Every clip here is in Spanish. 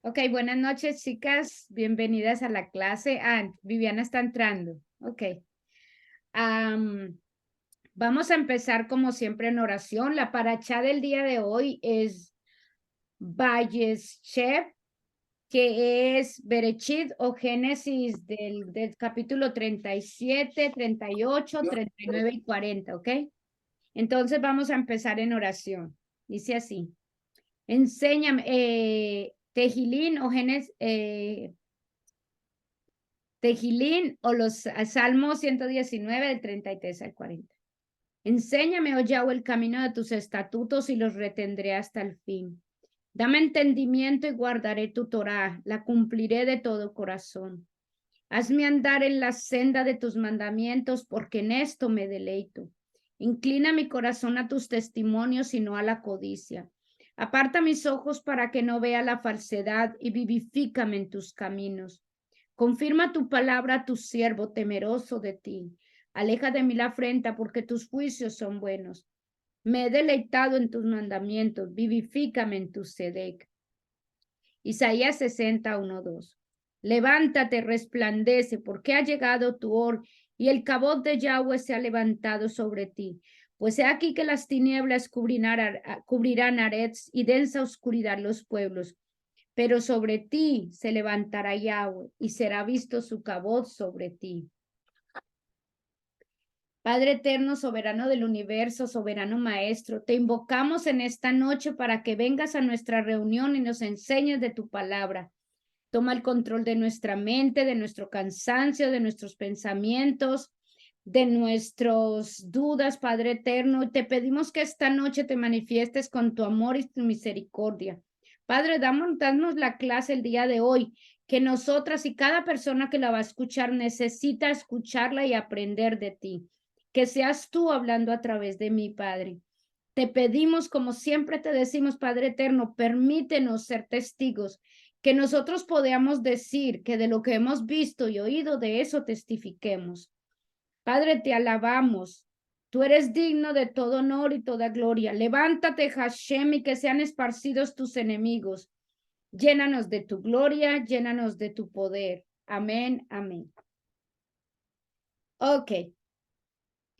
Ok, buenas noches, chicas. Bienvenidas a la clase. Viviana está entrando. Ok. Am, Vamos a empezar como siempre en oración. La paracha del día de hoy es Vayeshev, que es Berechit o Génesis del capítulo 37, 38, 39 y 40. ¿Ok? Entonces vamos a empezar en oración. Dice así. Enséñame, Tejilín o Génesis. Tejilín o los Salmos 119 del 33 al 40. Enséñame, oh Yahweh, el camino de tus estatutos y los retendré hasta el fin. Dame entendimiento y guardaré tu Torá, la cumpliré de todo corazón. Hazme andar en la senda de tus mandamientos, porque en esto me deleito. Inclina mi corazón a tus testimonios y no a la codicia. Aparta mis ojos para que no vea la falsedad y vivifícame en tus caminos. Confirma tu palabra a tu siervo temeroso de ti. Aleja de mí la afrenta, porque tus juicios son buenos. Me he deleitado en tus mandamientos, vivifícame en tu sedec. Isaías 60:1-2. Levántate, resplandece, porque ha llegado tu hora y el cabot de Yahweh se ha levantado sobre ti. Pues he aquí que las tinieblas cubrirán Arets y densa oscuridad los pueblos. Pero sobre ti se levantará Yahweh y será visto su cabot sobre ti. Padre eterno, soberano del universo, soberano maestro, te invocamos en esta noche para que vengas a nuestra reunión y nos enseñes de tu palabra. Toma el control de nuestra mente, de nuestro cansancio, de nuestros pensamientos, de nuestras dudas, Padre eterno. Y te pedimos que esta noche te manifiestes con tu amor y tu misericordia. Padre, danos la clase el día de hoy, que nosotras y cada persona que la va a escuchar necesita escucharla y aprender de ti. Que seas tú hablando a través de mí, Padre. Te pedimos, como siempre te decimos, Padre eterno, permítenos ser testigos, que nosotros podamos decir que de lo que hemos visto y oído, de eso testifiquemos. Padre, te alabamos. Tú eres digno de todo honor y toda gloria. Levántate, Hashem, y que sean esparcidos tus enemigos. Llénanos de tu gloria, llénanos de tu poder. Amén, amén. Ok,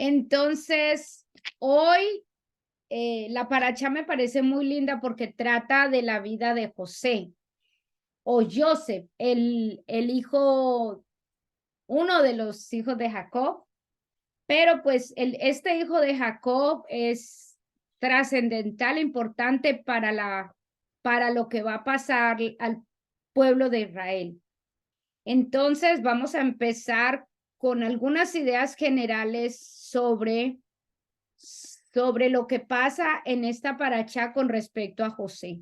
entonces hoy la paracha me parece muy linda porque trata de la vida de José o Joseph, el hijo, uno de los hijos de Jacob, pero pues este hijo de Jacob es trascendental, importante para lo que va a pasar al pueblo de Israel. Entonces vamos a empezar con algunas ideas generales sobre lo que pasa en esta paracha con respecto a José.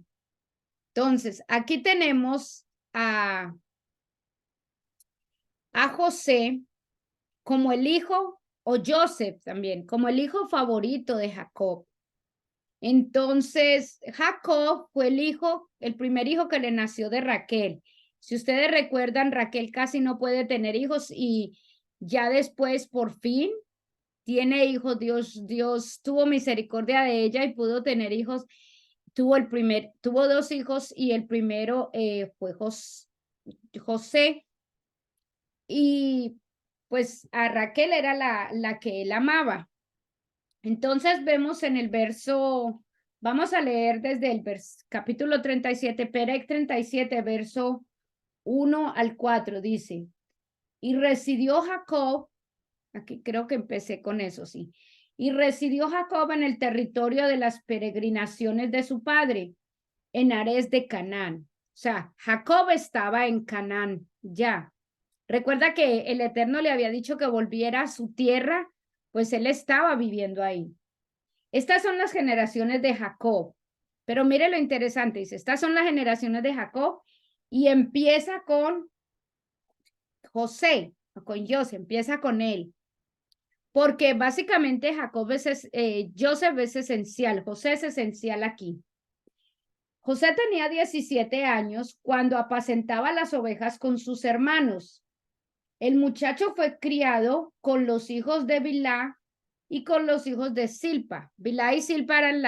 Entonces, aquí tenemos a José como el hijo, o Joseph también, como el hijo favorito de Jacob. Entonces, Jacob fue el primer hijo que le nació de Raquel. Si ustedes recuerdan, Raquel casi no puede tener hijos y ya después, por fin, tiene hijos. Dios tuvo misericordia de ella y pudo tener hijos. Tuvo dos hijos y el primero fue José. Y pues a Raquel era la que él amaba. Entonces vemos en el verso, vamos a leer desde el capítulo 37, Perec 37, verso 1 al 4, dice, y residió Jacob, aquí creo que empecé con eso, sí, y residió Jacob en el territorio de las peregrinaciones de su padre, en Ares de Canaán. O sea, Jacob estaba en Canaán ya. Recuerda que el Eterno le había dicho que volviera a su tierra, pues él estaba viviendo ahí. Estas son las generaciones de Jacob. Pero mire lo interesante, dice, estas son las generaciones de Jacob y empieza con José, con José, empieza con él. Porque básicamente Joseph es esencial, José es esencial aquí. José tenía 17 años cuando apacentaba las ovejas con sus hermanos. El muchacho fue criado con los hijos de Bilá y con los hijos de Silpa. Bilá y Silpa eran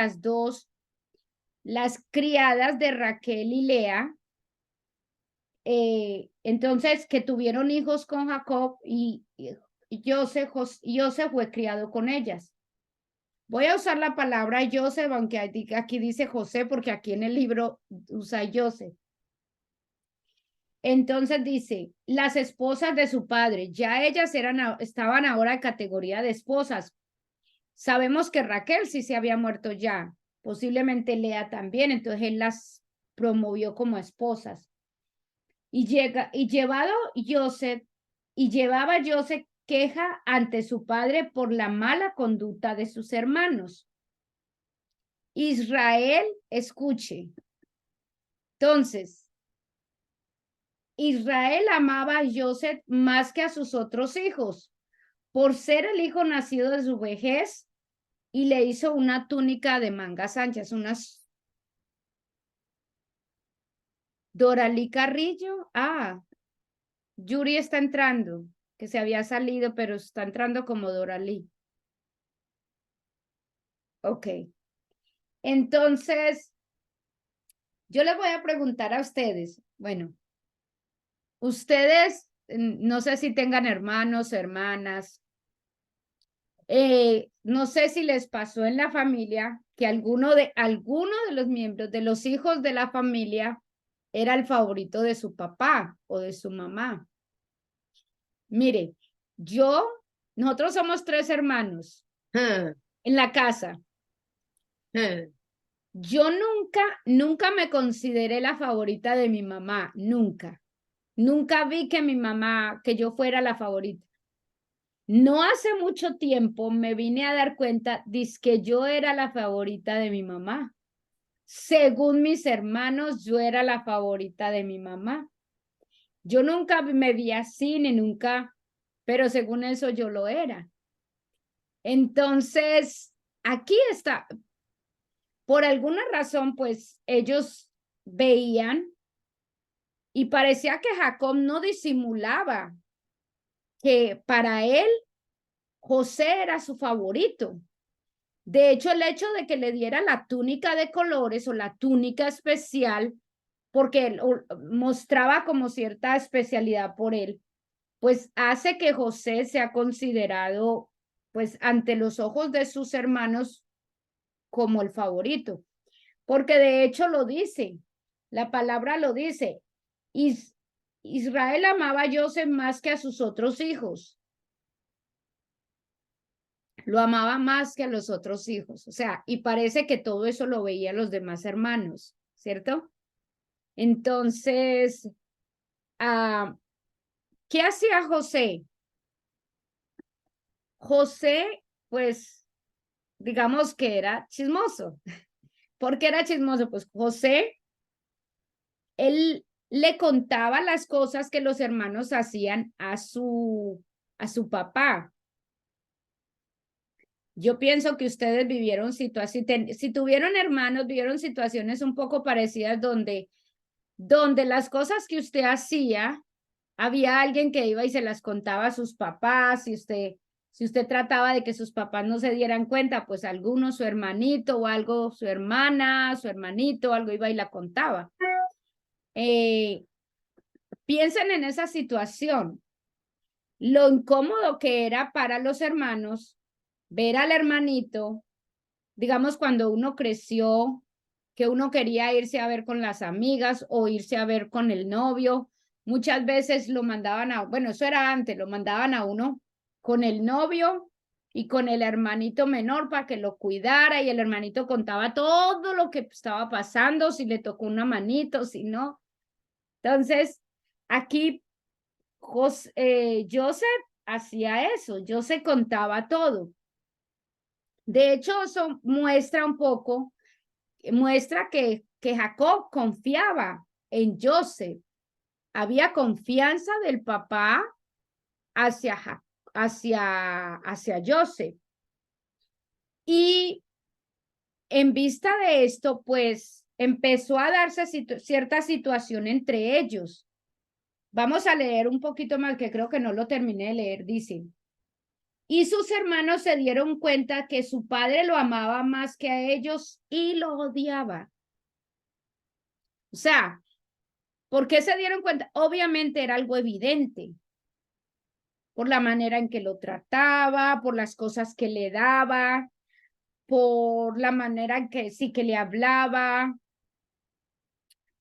las criadas de Raquel y Lea. entonces que tuvieron hijos con Jacob y Joseph fue criado con ellas. Voy a usar la palabra Joseph, aunque aquí dice José, porque aquí en el libro usa Joseph. Entonces dice, las esposas de su padre, ya ellas estaban ahora en categoría de esposas. Sabemos que Raquel sí se había muerto ya, posiblemente Lea también, entonces él las promovió como esposas. Y llevaba Joseph queja ante su padre por la mala conducta de sus hermanos. Israel, escuche. Entonces, Israel amaba a Joseph más que a sus otros hijos, por ser el hijo nacido de su vejez, y le hizo una túnica de mangas anchas, unas Doralí Carrillo. Yuri está entrando, que se había salido, pero está entrando como Doralí. Ok. Entonces, yo les voy a preguntar a ustedes, bueno, ustedes, no sé si tengan hermanos, hermanas, no sé si les pasó en la familia que alguno de los miembros de los hijos de la familia era el favorito de su papá o de su mamá. Mire, nosotros somos 3 hermanos en la casa. Yo nunca me consideré la favorita de mi mamá, nunca. Nunca vi que yo fuera la favorita. No hace mucho tiempo me vine a dar cuenta de que yo era la favorita de mi mamá. Según mis hermanos, yo era la favorita de mi mamá. Yo nunca me vi así, ni nunca, pero según eso yo lo era. Entonces, aquí está. Por alguna razón, pues ellos veían y parecía que Jacob no disimulaba que para él José era su favorito. De hecho, el hecho de que le diera la túnica de colores o la túnica especial, porque él mostraba como cierta especialidad por él, pues hace que José sea considerado, pues ante los ojos de sus hermanos, como el favorito. Porque de hecho lo dice, la palabra lo dice, Israel amaba a Joseph más que a sus otros hijos. Lo amaba más que a los otros hijos. O sea, y parece que todo eso lo veían los demás hermanos, ¿cierto? Entonces, ¿qué hacía José? José, pues, digamos que era chismoso. ¿Por qué era chismoso? Pues José, él le contaba las cosas que los hermanos hacían a su papá. Yo pienso que ustedes vivieron situaciones, si tuvieron hermanos, vivieron situaciones un poco parecidas donde las cosas que usted hacía, había alguien que iba y se las contaba a sus papás, si usted trataba de que sus papás no se dieran cuenta, pues alguno, su hermanito o algo, su hermana, su hermanito, algo iba y la contaba. Piensen en esa situación, lo incómodo que era para los hermanos ver al hermanito, digamos cuando uno creció, que uno quería irse a ver con las amigas o irse a ver con el novio, muchas veces lo mandaban bueno, eso era antes, lo mandaban a uno con el novio y con el hermanito menor para que lo cuidara y el hermanito contaba todo lo que estaba pasando, si le tocó una manito, si no. Entonces, aquí Joseph hacía eso, Joseph contaba todo. De hecho, eso muestra un poco, muestra que Jacob confiaba en Joseph. Había confianza del papá hacia Joseph. Y en vista de esto, pues empezó a darse cierta situación entre ellos. Vamos a leer un poquito más, que creo que no lo terminé de leer, dice. Y sus hermanos se dieron cuenta que su padre lo amaba más que a ellos y lo odiaba. O sea, ¿Por qué se dieron cuenta? Obviamente era algo evidente, por la manera en que lo trataba, por las cosas que le daba, por la manera en que sí que le hablaba.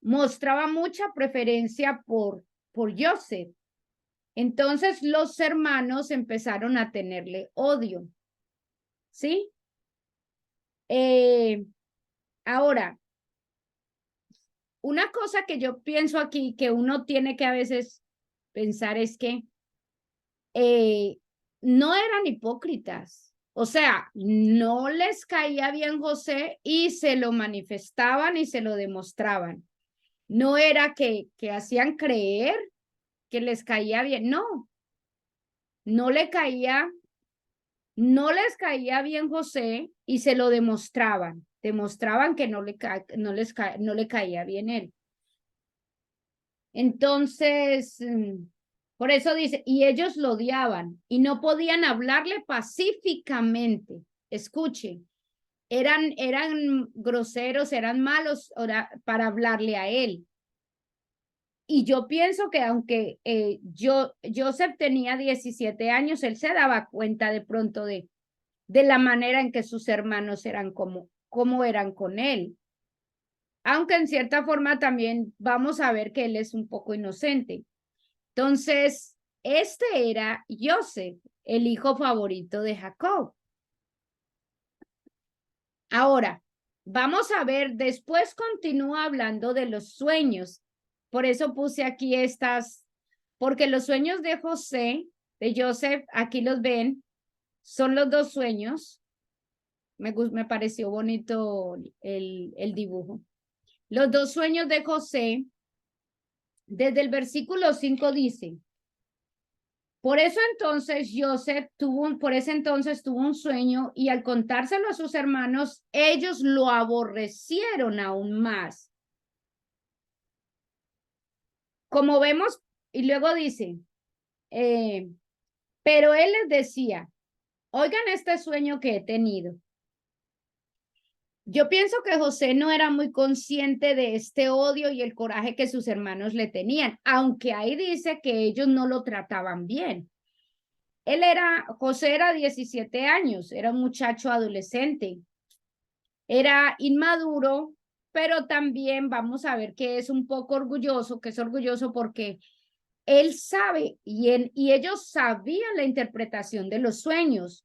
Mostraba mucha preferencia por Joseph. Entonces los hermanos empezaron a tenerle odio, ¿sí? Ahora, una cosa que yo pienso aquí que uno tiene que a veces pensar es que no eran hipócritas. O sea, no les caía bien José y se lo manifestaban y se lo demostraban. No era que hacían creer que les caía bien, no, no le caía, no les caía bien José y se lo demostraban, demostraban que no le caía bien él. Entonces, por eso dice, y ellos lo odiaban y no podían hablarle pacíficamente. Escuche, eran groseros, eran malos para hablarle a él. Y yo pienso que aunque Joseph tenía 17 años, él se daba cuenta de pronto de la manera en que sus hermanos eran como eran con él. Aunque en cierta forma también vamos a ver que él es un poco inocente. Entonces, este era Joseph, el hijo favorito de Jacob. Ahora, vamos a ver, después continúa hablando de los sueños. Por eso puse aquí estas, porque los sueños de José, de Joseph, aquí los ven, son los dos sueños. Me pareció bonito el dibujo. Los dos sueños de José, desde el versículo 5 dice, por ese entonces tuvo un sueño y al contárselo a sus hermanos, ellos lo aborrecieron aún más. Como vemos, y luego dice, pero él les decía, oigan este sueño que he tenido. Yo pienso que José no era muy consciente de este odio y el coraje que sus hermanos le tenían, aunque ahí dice que ellos no lo trataban bien. José era 17 años, era un muchacho adolescente, era inmaduro, pero también vamos a ver que es un poco orgulloso, que es orgulloso porque él sabe y ellos sabían la interpretación de los sueños,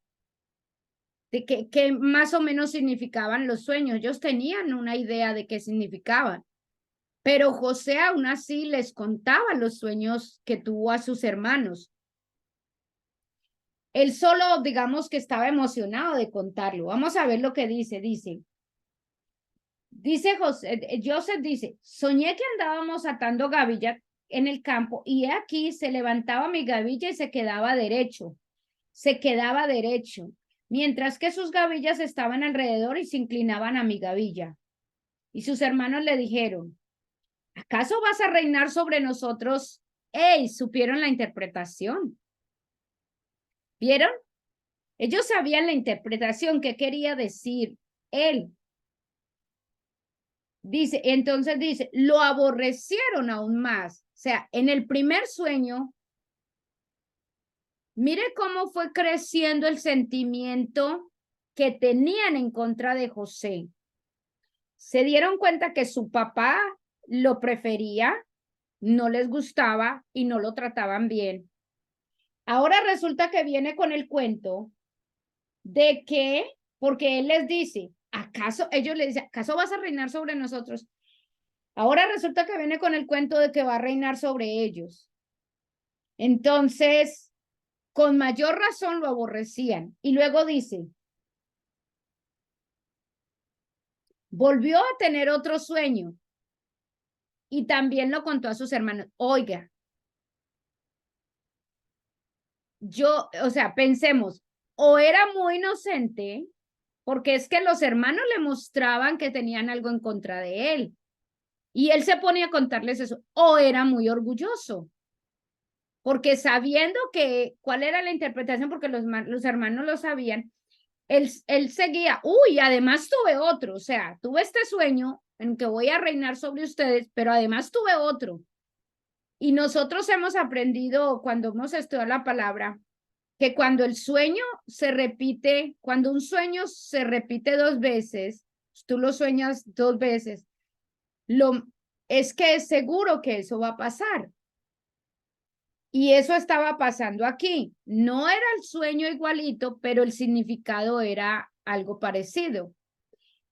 de qué más o menos significaban los sueños. Ellos tenían una idea de qué significaban, pero José aún así les contaba los sueños que tuvo a sus hermanos. Él solo, digamos que estaba emocionado de contarlo. Vamos a ver lo que dice. Joseph dice, soñé que andábamos atando gavilla en el campo y aquí se levantaba mi gavilla y se quedaba derecho, mientras que sus gavillas estaban alrededor y se inclinaban a mi gavilla. Y sus hermanos le dijeron, ¿acaso vas a reinar sobre nosotros? ¡Ey! Supieron la interpretación. ¿Vieron? Ellos sabían la interpretación que quería decir él. Entonces dice, lo aborrecieron aún más. O sea, en el primer sueño, mire cómo fue creciendo el sentimiento que tenían en contra de José. Se dieron cuenta que su papá lo prefería, no les gustaba y no lo trataban bien. Ahora resulta que viene con el cuento de que, porque él les dice, ellos le dicen, ¿acaso vas a reinar sobre nosotros? Ahora resulta que viene con el cuento de que va a reinar sobre ellos. Entonces, con mayor razón lo aborrecían. Y luego dice, volvió a tener otro sueño y también lo contó a sus hermanos. Oiga, o sea, pensemos, o era muy inocente, porque es que los hermanos le mostraban que tenían algo en contra de él. Y él se ponía a contarles eso, o era muy orgulloso, porque sabiendo cuál era la interpretación, porque los hermanos lo sabían, él seguía, además tuve otro, o sea, tuve este sueño en que voy a reinar sobre ustedes, pero además tuve otro. Y nosotros hemos aprendido cuando hemos estudiado la palabra que cuando el sueño se repite, cuando un sueño se repite 2 veces, tú lo sueñas 2 veces, es que es seguro que eso va a pasar. Y eso estaba pasando aquí. No era el sueño igualito, pero el significado era algo parecido.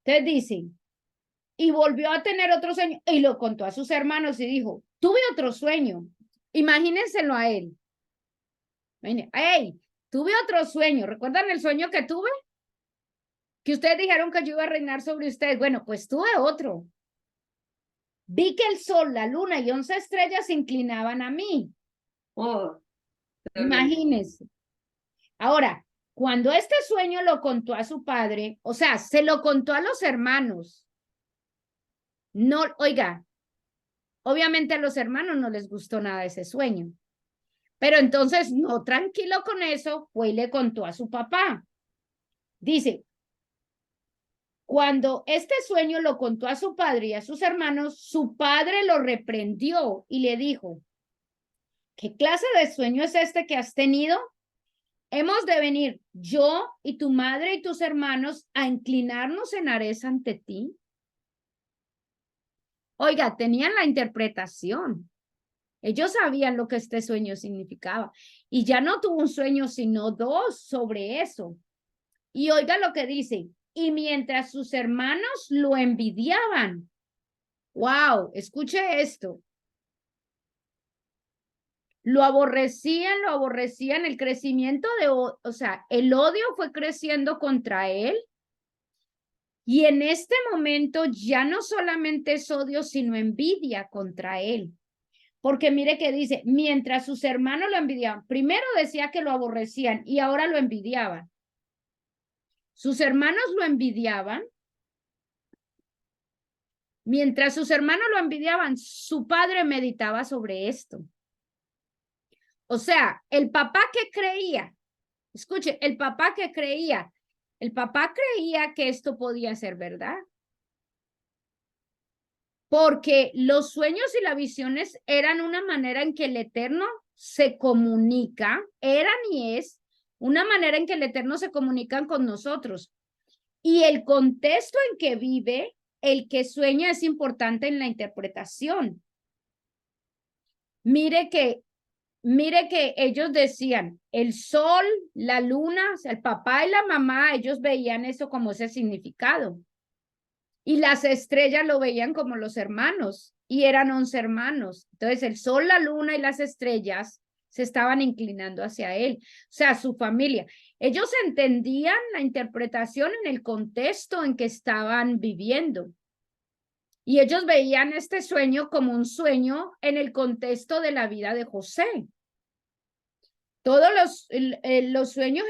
Entonces dicen, y volvió a tener otro sueño y lo contó a sus hermanos y dijo, tuve otro sueño. Imagínenselo a él. Hey, tuve otro sueño. ¿Recuerdan el sueño que tuve? Que ustedes dijeron que yo iba a reinar sobre ustedes. Bueno, pues tuve otro. Vi que el sol, la luna y 11 estrellas se inclinaban a mí. Oh, Imagínense. Ahora, cuando este sueño lo contó a su padre, o sea, se lo contó a los hermanos. No, oiga, obviamente a los hermanos no les gustó nada ese sueño. Pero entonces, no tranquilo con eso, fue y le contó a su papá. Dice, cuando este sueño lo contó a su padre y a sus hermanos, su padre lo reprendió y le dijo, ¿qué clase de sueño es este que has tenido? Hemos de venir yo y tu madre y tus hermanos a inclinarnos en arez ante ti. Oiga, tenían la interpretación. Ellos sabían lo que este sueño significaba. Y ya no tuvo un sueño, sino 2 sobre eso. Y oiga lo que dice. Y mientras sus hermanos lo envidiaban. Wow, escuche esto. Lo aborrecían, el crecimiento o sea, el odio fue creciendo contra él. Y en este momento ya no solamente es odio, sino envidia contra él. Porque mire que dice, mientras sus hermanos lo envidiaban, primero decía que lo aborrecían y ahora lo envidiaban. Sus hermanos lo envidiaban. Mientras sus hermanos lo envidiaban, su padre meditaba sobre esto. O sea, el papá que creía, escuche, el papá creía que esto podía ser verdad. Porque los sueños y las visiones eran una manera en que el Eterno se comunica, eran y es una manera en que el Eterno se comunica con nosotros. Y el contexto en que vive, el que sueña es importante en la interpretación. Mire que ellos decían, el sol, la luna, o sea, el papá y la mamá, ellos veían eso como ese significado. Y las estrellas lo veían como los hermanos, y eran 11 hermanos. Entonces el sol, la luna y las estrellas se estaban inclinando hacia él, o sea, su familia. Ellos entendían la interpretación en el contexto en que estaban viviendo. Y ellos veían este sueño como un sueño en el contexto de la vida de José. Todos los sueños,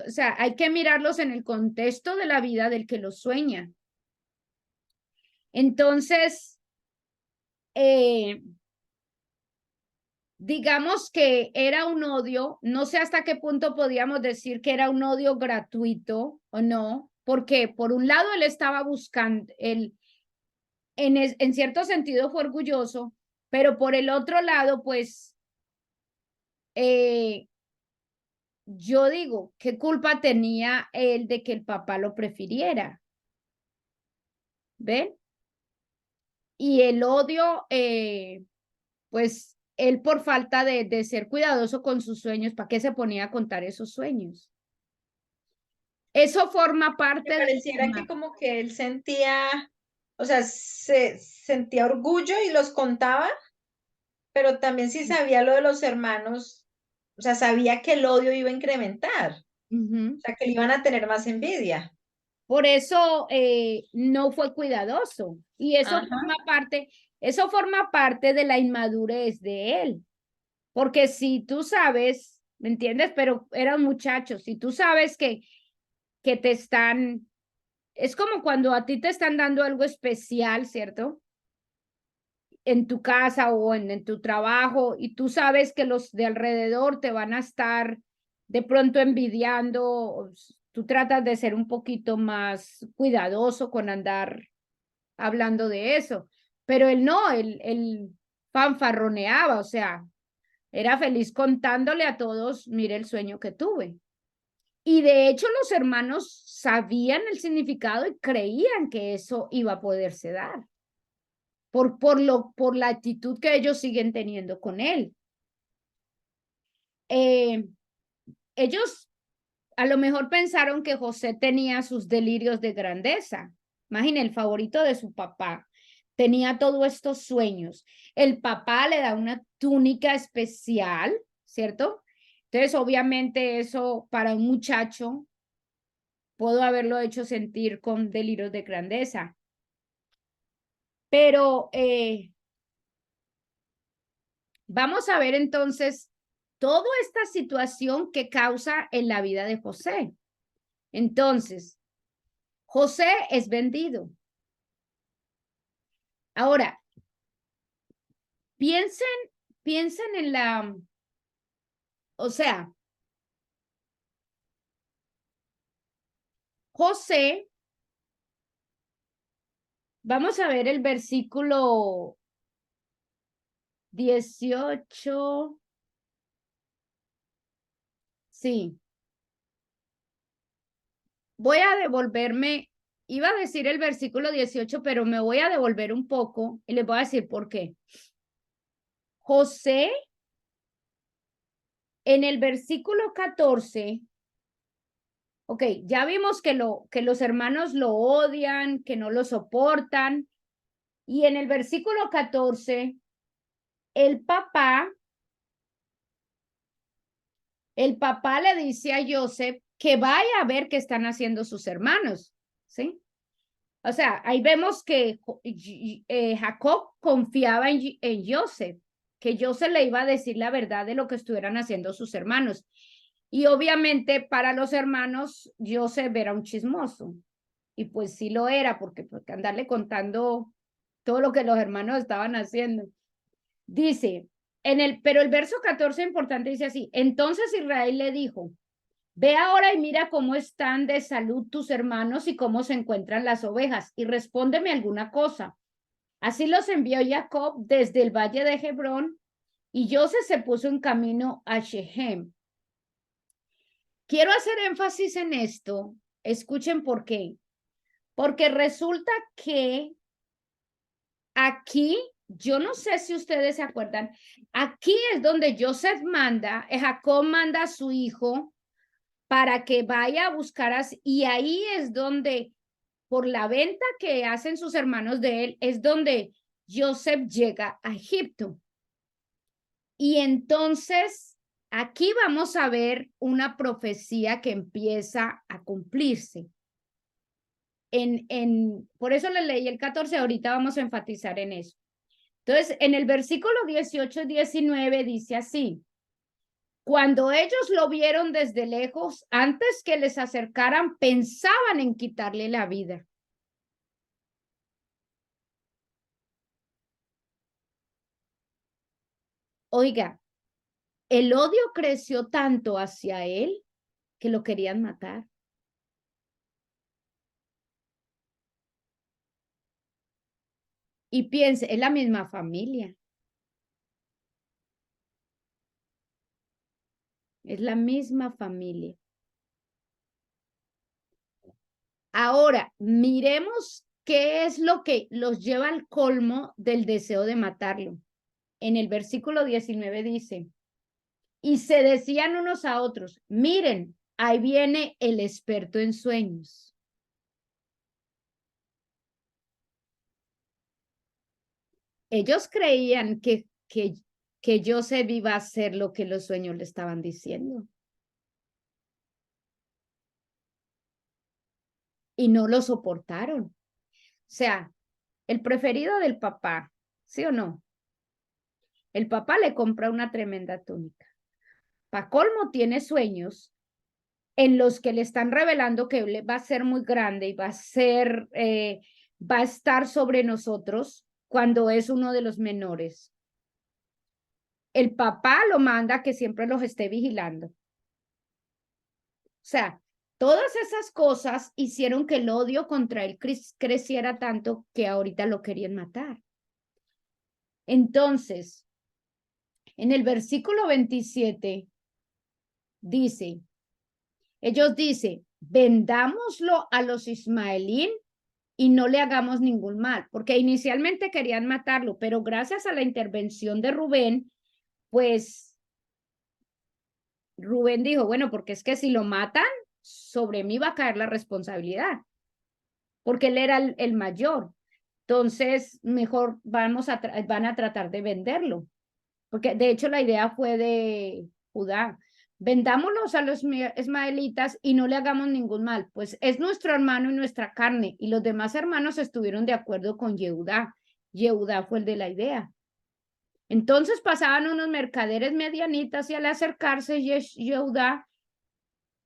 o sea, hay que mirarlos en el contexto de la vida del que los sueña. Entonces, digamos que era un odio, no sé hasta qué punto podíamos decir que era un odio gratuito o no, porque por un lado él estaba buscando, en cierto sentido fue orgulloso, pero por el otro lado, pues, yo digo, ¿qué culpa tenía él de que el papá lo prefiriera? ¿Ven? Y el odio, pues él por falta de ser cuidadoso con sus sueños, ¿para qué se ponía a contar esos sueños? Eso forma parte Me pareciera que como que él sentía, o sea, se sentía orgullo y los contaba, pero también sí sabía lo de los hermanos, o sea, sabía que el odio iba a incrementar, o sea, que le iban a tener más envidia. Por eso no fue cuidadoso. Y Ajá. eso forma parte de la inmadurez de él. Porque si tú sabes, ¿me entiendes? Pero eran muchachos, si tú sabes que te están, es como cuando a ti te están dando algo especial, ¿cierto? En tu casa o en tu trabajo y tú sabes que los de alrededor te van a estar de pronto envidiando, tú tratas de ser un poquito más cuidadoso con andar hablando de eso, pero él no, él fanfarroneaba, o sea, era feliz contándole a todos, mire el sueño que tuve. Y de hecho los hermanos sabían el significado y creían que eso iba a poderse dar por la actitud que ellos siguen teniendo con él. Ellos a lo mejor pensaron que José tenía sus delirios de grandeza. Imaginen, el favorito de su papá tenía todos estos sueños. El papá le da una túnica especial, ¿cierto? Entonces, obviamente eso para un muchacho pudo haberlo hecho sentir con delirios de grandeza. Pero vamos a ver entonces toda esta situación que causa en la vida de José. Entonces, José es vendido. Ahora, piensen en o sea, José, vamos a ver el versículo 18. Sí. Voy a devolverme, iba a decir el versículo 18, pero me voy a devolver un poco y les voy a decir por qué. José, en el versículo 14, ok, ya vimos que los hermanos lo odian, que no lo soportan. Y en el versículo 14, el papá le dice a Joseph que vaya a ver qué están haciendo sus hermanos, ¿sí? O sea, ahí vemos que Jacob confiaba en Joseph, que Joseph le iba a decir la verdad de lo que estuvieran haciendo sus hermanos. Y obviamente para los hermanos, Joseph era un chismoso. Y pues sí lo era, porque andarle contando todo lo que los hermanos estaban haciendo. Dice, pero el verso 14 importante dice así, entonces Israel le dijo, ve ahora y mira cómo están de salud tus hermanos y cómo se encuentran las ovejas y respóndeme alguna cosa. Así los envió Jacob desde el valle de Hebrón y José se puso en camino a Shechem. Quiero hacer énfasis en esto. Escuchen por qué. Porque resulta que aquí, yo no sé si ustedes se acuerdan, aquí es donde Joseph Jacob manda a su hijo para que vaya a buscar, y ahí es donde, por la venta que hacen sus hermanos de él, es donde Joseph llega a Egipto. Y entonces, aquí vamos a ver una profecía que empieza a cumplirse. Por eso le leí el 14, ahorita vamos a enfatizar en eso. Entonces, en el versículo 18 y 19 dice así, cuando ellos lo vieron desde lejos, antes que les acercaran, pensaban en quitarle la vida. Oiga, el odio creció tanto hacia él que lo querían matar. Y piense, es la misma familia. Es la misma familia. Ahora, miremos qué es lo que los lleva al colmo del deseo de matarlo. En el versículo 19 dice, y se decían unos a otros, miren, ahí viene el experto en sueños. Ellos creían que Joseph iba a hacer lo que los sueños le estaban diciendo. Y no lo soportaron. O sea, el preferido del papá, ¿sí o no? El papá le compra una tremenda túnica. Pa' colmo tiene sueños en los que le están revelando que va a ser muy grande y va a estar sobre nosotros cuando es uno de los menores. El papá lo manda que siempre los esté vigilando. O sea, todas esas cosas hicieron que el odio contra él creciera tanto que ahorita lo querían matar. Entonces, en el versículo 27 dice, ellos dicen, vendámoslo a los ismaelín y no le hagamos ningún mal, porque inicialmente querían matarlo, pero gracias a la intervención de Rubén, pues Rubén dijo, bueno, porque es que si lo matan, sobre mí va a caer la responsabilidad, porque él era el mayor. Entonces, mejor van a tratar de venderlo, porque de hecho la idea fue de Judá. Vendámoslos a los ismaelitas y no le hagamos ningún mal, pues es nuestro hermano y nuestra carne, y los demás hermanos estuvieron de acuerdo con Yehudá. Yehudá fue el de la idea. Entonces pasaban unos mercaderes medianitas y al acercarse Yehudá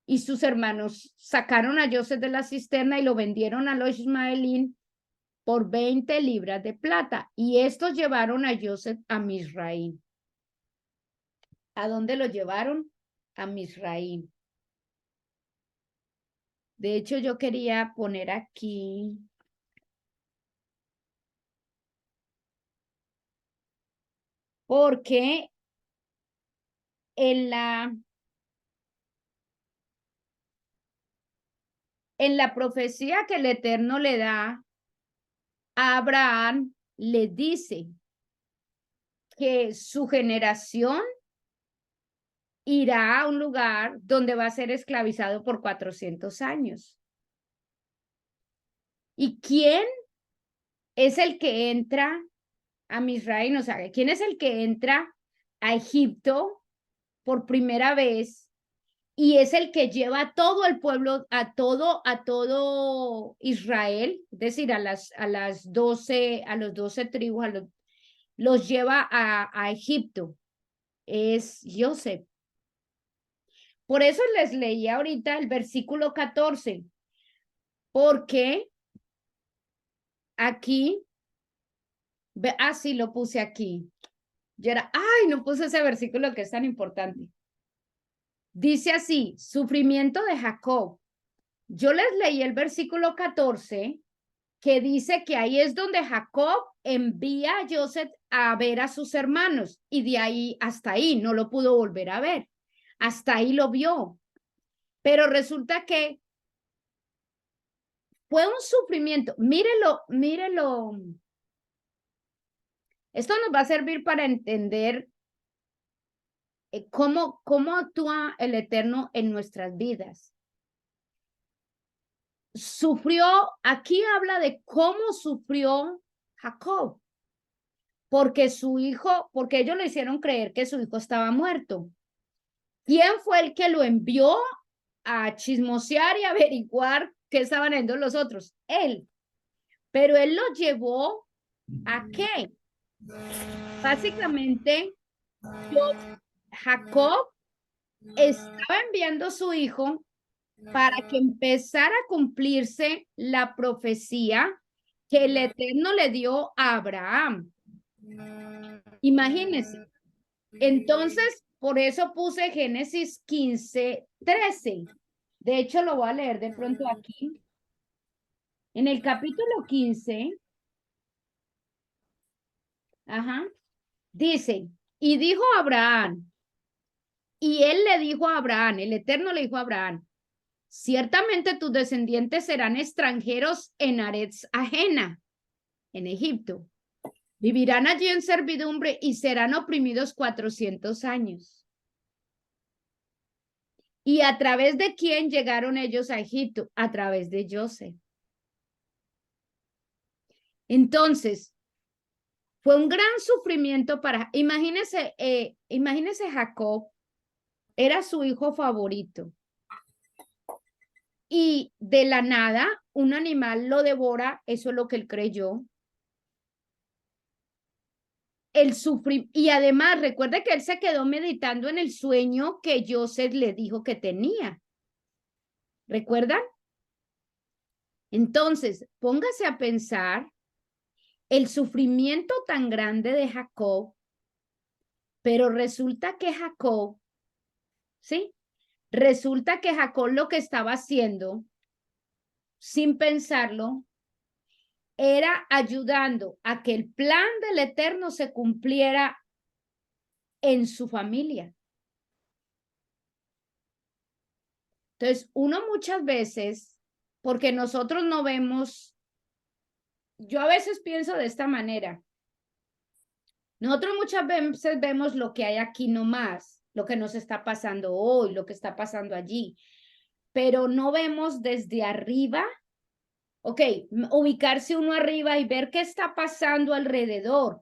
y sus hermanos sacaron a Joseph de la cisterna y lo vendieron a los ismaelín por 20 libras de plata. Y estos llevaron a Joseph a Misraim. ¿A dónde lo llevaron? A Misraim. De hecho, yo quería poner aquí porque en la profecía que el Eterno le da a Abraham, le dice que su generación irá a un lugar donde va a ser esclavizado por 400 años. ¿Y quién es el que entra a Misraim? O sea, ¿quién es el que entra a Egipto por primera vez? Y es el que lleva a todo el pueblo, a todo Israel, es decir, a los 12 tribus, los lleva a Egipto. Es Joseph. Por eso les leí ahorita el versículo 14, porque aquí, sí lo puse aquí. No puse ese versículo que es tan importante. Dice así, sufrimiento de Jacob. Yo les leí el versículo 14, que dice que ahí es donde Jacob envía a Joseph a ver a sus hermanos, y de ahí hasta ahí no lo pudo volver a ver. Hasta ahí lo vio. Pero resulta que fue un sufrimiento. Mírelo. Esto nos va a servir para entender cómo actúa el Eterno en nuestras vidas. Aquí habla de cómo sufrió Jacob, porque porque ellos le hicieron creer que su hijo estaba muerto. ¿Quién fue el que lo envió a chismosear y averiguar qué estaban haciendo los otros? Él. Pero él lo llevó ¿a qué? Básicamente, Jacob estaba enviando a su hijo para que empezara a cumplirse la profecía que el Eterno le dio a Abraham. Imagínense. Entonces, por eso puse Génesis 15:13. De hecho, lo voy a leer de pronto aquí. En el capítulo 15, dice, y dijo Abraham, y él le dijo a Abraham, el Eterno le dijo a Abraham, ciertamente tus descendientes serán extranjeros en Aretz ajena, en Egipto. Vivirán allí en servidumbre y serán oprimidos 400 años. ¿Y a través de quién llegaron ellos a Egipto? A través de Joseph. Entonces, fue un gran sufrimiento imagínese Jacob, era su hijo favorito. Y de la nada, un animal lo devora, eso es lo que él creyó. Y además, recuerde que él se quedó meditando en el sueño que Joseph le dijo que tenía. ¿Recuerdan? Entonces, póngase a pensar el sufrimiento tan grande de Jacob, pero resulta que Jacob, ¿sí? Resulta que Jacob lo que estaba haciendo, sin pensarlo, era ayudando a que el plan del Eterno se cumpliera en su familia. Entonces, uno muchas veces, porque nosotros no vemos, yo a veces pienso de esta manera, nosotros muchas veces vemos lo que hay aquí nomás, lo que nos está pasando hoy, lo que está pasando allí, pero no vemos desde arriba. Ok, ubicarse uno arriba y ver qué está pasando alrededor,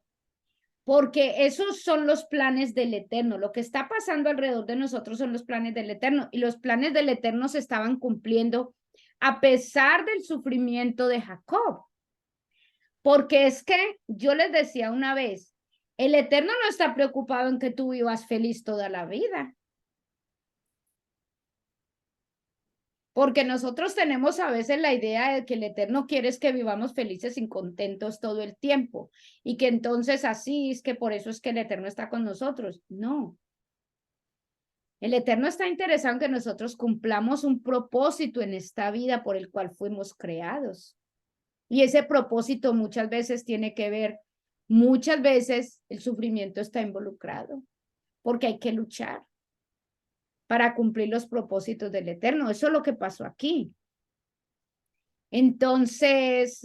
porque esos son los planes del Eterno. Lo que está pasando alrededor de nosotros son los planes del Eterno, y los planes del Eterno se estaban cumpliendo a pesar del sufrimiento de Jacob. Porque es que yo les decía una vez, el Eterno no está preocupado en que tú vivas feliz toda la vida. Porque nosotros tenemos a veces la idea de que el Eterno quiere es que vivamos felices y contentos todo el tiempo, y que entonces así es que por eso es que el Eterno está con nosotros. No. El Eterno está interesado en que nosotros cumplamos un propósito en esta vida por el cual fuimos creados. Y ese propósito muchas veces tiene que ver, muchas veces el sufrimiento está involucrado, porque hay que luchar para cumplir los propósitos del Eterno. Eso es lo que pasó aquí. Entonces,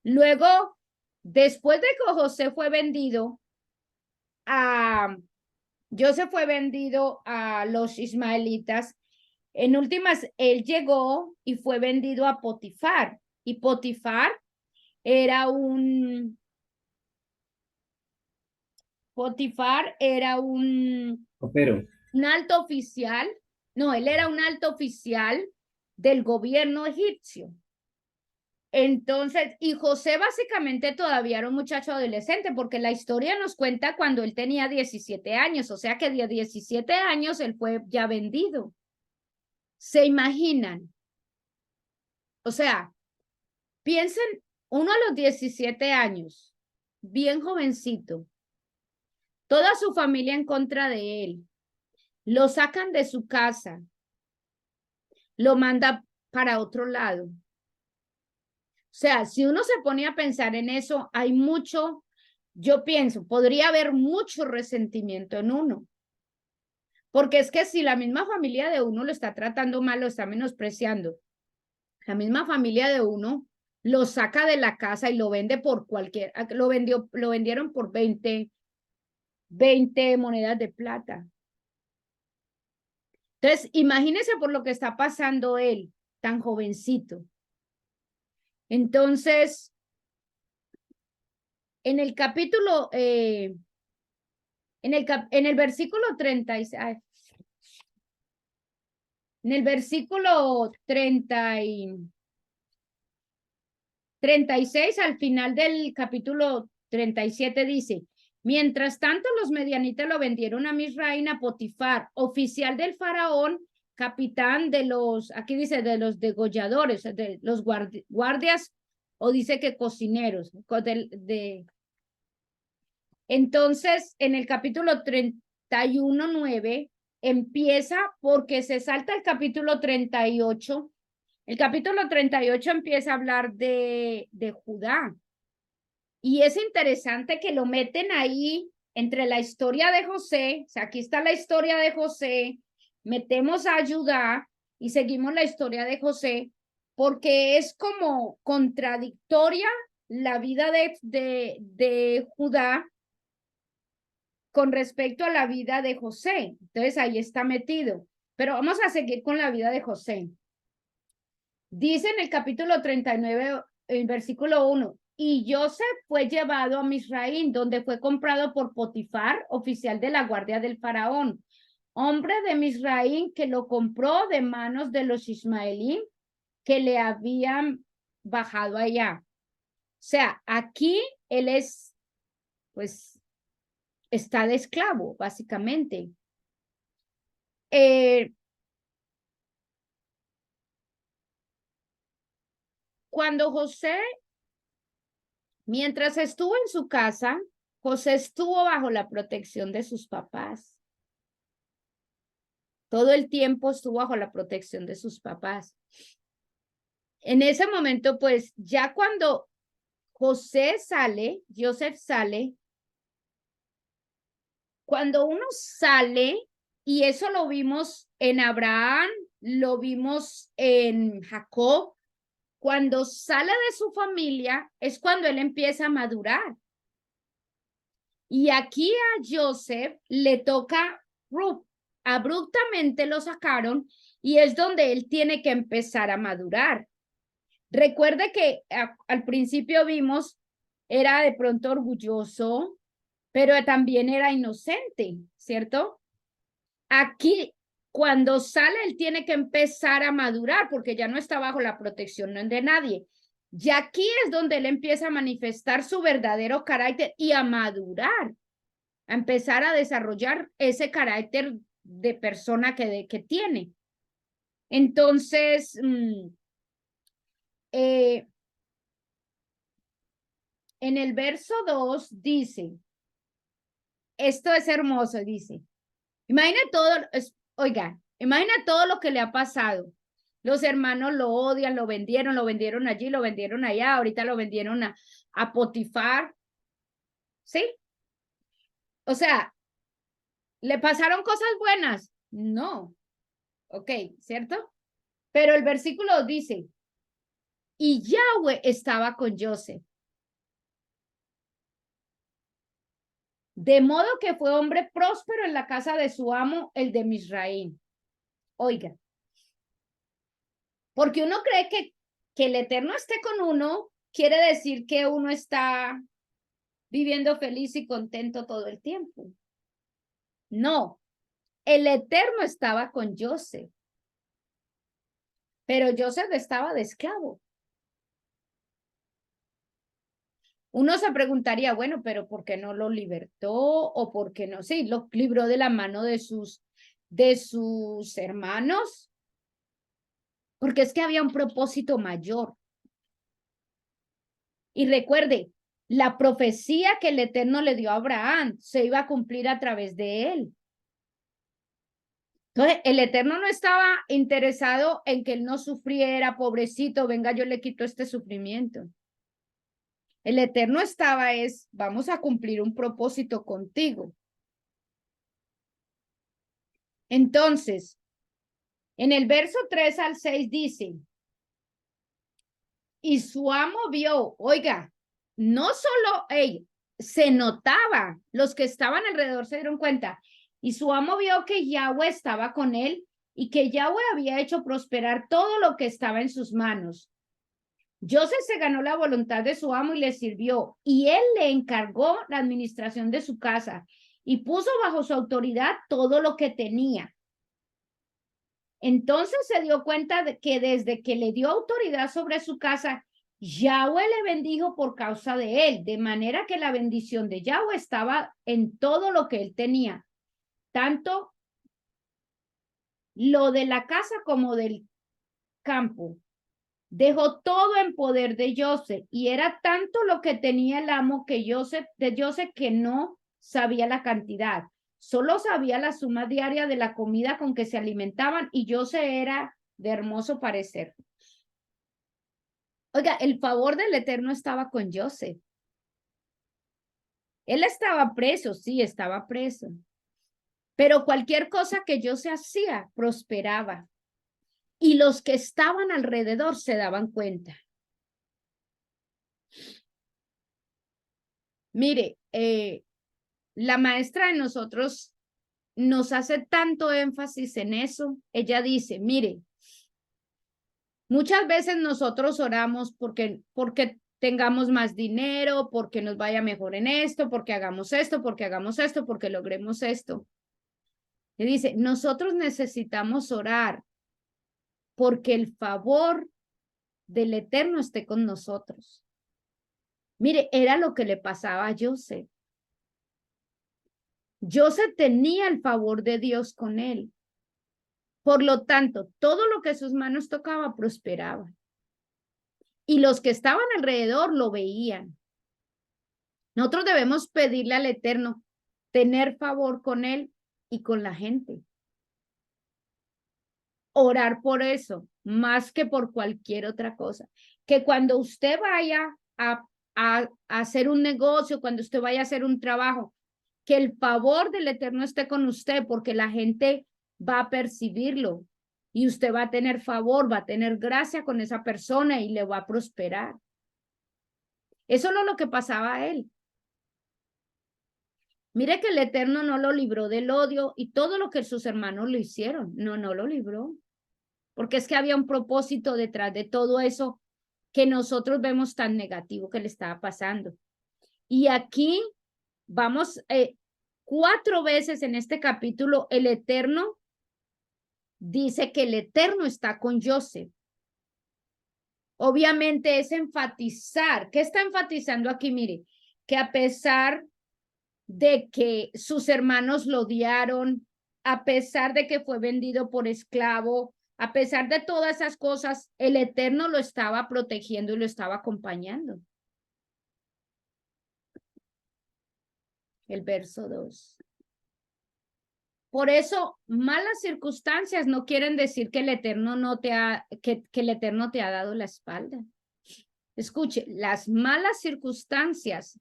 luego, después de que José fue vendido a, José fue vendido a los ismaelitas, en últimas, él llegó y fue vendido a Potifar. Y Potifar era un, Potifar era Pero, un alto oficial, no, él era un alto oficial del gobierno egipcio. Entonces, y José básicamente todavía era un muchacho adolescente, porque la historia nos cuenta cuando él tenía 17 años, o sea que de 17 años él fue ya vendido. ¿Se imaginan? O sea, piensen, uno a los 17 años, bien jovencito, toda su familia en contra de él, lo sacan de su casa, lo manda para otro lado. O sea, si uno se pone a pensar en eso, hay mucho, yo pienso, podría haber mucho resentimiento en uno. Porque es que si la misma familia de uno lo está tratando mal, lo está menospreciando, la misma familia de uno lo saca de la casa y lo vende por cualquier, lo vendieron por 20 monedas de plata. Entonces, imagínese por lo que está pasando él, tan jovencito. Entonces, en el capítulo, en el versículo 36, en el versículo 36, al final del capítulo 37 dice, mientras tanto los medianitas lo vendieron a Misraín, a Potifar, oficial del faraón, capitán de los, aquí dice, de los degolladores, de los guardias, o dice que cocineros. Entonces, en el capítulo 31:9 empieza porque se salta el capítulo 38. El capítulo 38 empieza a hablar de Judá. Y es interesante que lo meten ahí entre la historia de José. O sea, aquí está la historia de José, metemos a Judá y seguimos la historia de José, porque es como contradictoria la vida de Judá con respecto a la vida de José. Entonces ahí está metido. Pero vamos a seguir con la vida de José. Dice en el capítulo 39, el versículo 1, y Joseph fue llevado a Misraín, donde fue comprado por Potifar, oficial de la guardia del faraón, hombre de Misraín que lo compró de manos de los ismaelíes que le habían bajado allá. O sea, aquí él es, pues, está de esclavo, básicamente. Cuando José, mientras estuvo en su casa, José estuvo bajo la protección de sus papás. Todo el tiempo estuvo bajo la protección de sus papás. en ese momento, pues ya cuando Joseph sale, cuando uno sale, y eso lo vimos en Abraham, lo vimos en Jacob, cuando sale de su familia es cuando él empieza a madurar. Y aquí a Joseph le toca, abruptamente lo sacaron y es donde él tiene que empezar a madurar. Recuerde que al principio vimos, era de pronto orgulloso, pero también era inocente, ¿cierto? Aquí, cuando sale, él tiene que empezar a madurar porque ya no está bajo la protección de nadie. Y aquí es donde él empieza a manifestar su verdadero carácter y a madurar, a empezar a desarrollar ese carácter de persona que tiene. Entonces, en el verso 2 dice, esto es hermoso, dice, imagina todo, oiga, imagina todo lo que le ha pasado. Los hermanos lo odian, lo vendieron allí, lo vendieron allá, ahorita lo vendieron a Potifar, ¿sí? O sea, ¿le pasaron cosas buenas? No, ok, ¿cierto? Pero el versículo dice, y Yahweh estaba con Joseph. De modo que fue hombre próspero en la casa de su amo, el de Misraim. Oiga, porque uno cree que el Eterno esté con uno, quiere decir que uno está viviendo feliz y contento todo el tiempo. No, el Eterno estaba con Joseph, pero Joseph estaba de esclavo. Uno se preguntaría, bueno, pero ¿por qué no lo libertó? ¿O por qué no? Sí, lo libró de la mano de sus hermanos, porque es que había un propósito mayor. Y recuerde, la profecía que el Eterno le dio a Abraham se iba a cumplir a través de él. Entonces, el Eterno no estaba interesado en que él no sufriera, pobrecito, venga, yo le quito este sufrimiento. El Eterno estaba vamos a cumplir un propósito contigo. Entonces, en el verso 3 al 6 dice, y su amo vio, oiga, no solo se notaba, los que estaban alrededor se dieron cuenta, y su amo vio que Yahweh estaba con él y que Yahweh había hecho prosperar todo lo que estaba en sus manos. Joseph se ganó la voluntad de su amo y le sirvió, y él le encargó la administración de su casa y puso bajo su autoridad todo lo que tenía. Entonces se dio cuenta de que desde que le dio autoridad sobre su casa, Yahweh le bendijo por causa de él, de manera que la bendición de Yahweh estaba en todo lo que él tenía, tanto lo de la casa como del campo. Dejó todo en poder de Joseph y era tanto lo que tenía el amo de Joseph que no sabía la cantidad. Solo sabía la suma diaria de la comida con que se alimentaban y Joseph era de hermoso parecer. Oiga, el favor del Eterno estaba con Joseph. Él estaba preso, sí, estaba preso. Pero cualquier cosa que Joseph hacía, prosperaba. Y los que estaban alrededor se daban cuenta. Mire, la maestra de nosotros nos hace tanto énfasis en eso. Ella dice, mire, muchas veces nosotros oramos porque tengamos más dinero, porque nos vaya mejor en esto, porque hagamos esto, porque logremos esto. Y dice, nosotros necesitamos orar porque el favor del Eterno esté con nosotros. Mire, era lo que le pasaba a Joseph. Joseph tenía el favor de Dios con él. Por lo tanto, todo lo que sus manos tocaba prosperaba. Y los que estaban alrededor lo veían. Nosotros debemos pedirle al Eterno tener favor con él y con la gente. Orar por eso. más que por cualquier otra cosa. Que cuando usted vaya a hacer un negocio, cuando usted vaya a hacer un trabajo, que el favor del Eterno esté con usted, porque la gente va a percibirlo y usted va a tener favor, va a tener gracia con esa persona y le va a prosperar. Eso no es lo que pasaba a él. Mire que el Eterno no lo libró del odio y todo lo que sus hermanos lo hicieron. No lo libró. Porque es que había un propósito detrás de todo eso que nosotros vemos tan negativo que le estaba pasando. Y aquí vamos 4 veces en este capítulo, el Eterno dice que el Eterno está con Joseph. Obviamente es enfatizar. ¿Qué está enfatizando aquí? Mire, que a pesar de que sus hermanos lo odiaron, a pesar de que fue vendido por esclavo, a pesar de todas esas cosas, el Eterno lo estaba protegiendo y lo estaba acompañando. El verso 2. Por eso, malas circunstancias no quieren decir que el Eterno no te ha, que el Eterno te ha dado la espalda. Escuche, las malas circunstancias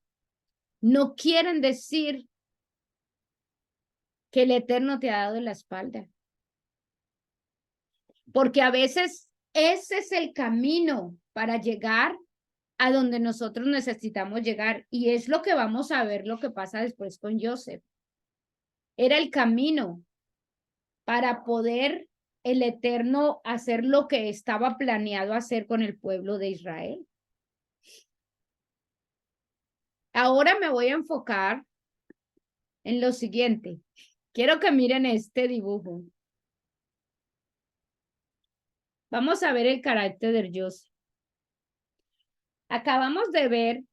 no quieren decir que el Eterno te ha dado la espalda. Porque a veces ese es el camino para llegar a donde nosotros necesitamos llegar. Y es lo que vamos a ver lo que pasa después con Joseph. Era el camino para poder el Eterno hacer lo que estaba planeado hacer con el pueblo de Israel. Ahora me voy a enfocar en lo siguiente. Quiero que miren este dibujo. Vamos a ver el carácter de Joseph. Acabamos de ver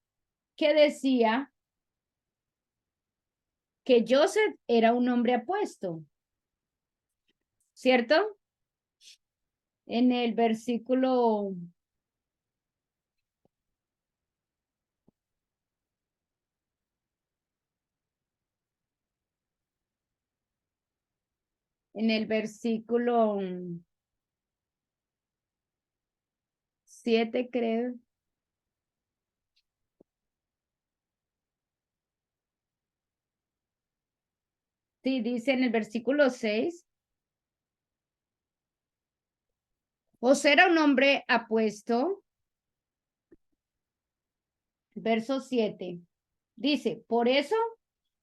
que decía que Joseph era un hombre apuesto, ¿cierto? En el versículo en el versículo 7, creo. Sí, dice en el versículo 6. José era un hombre apuesto. Verso 7. Dice, por eso,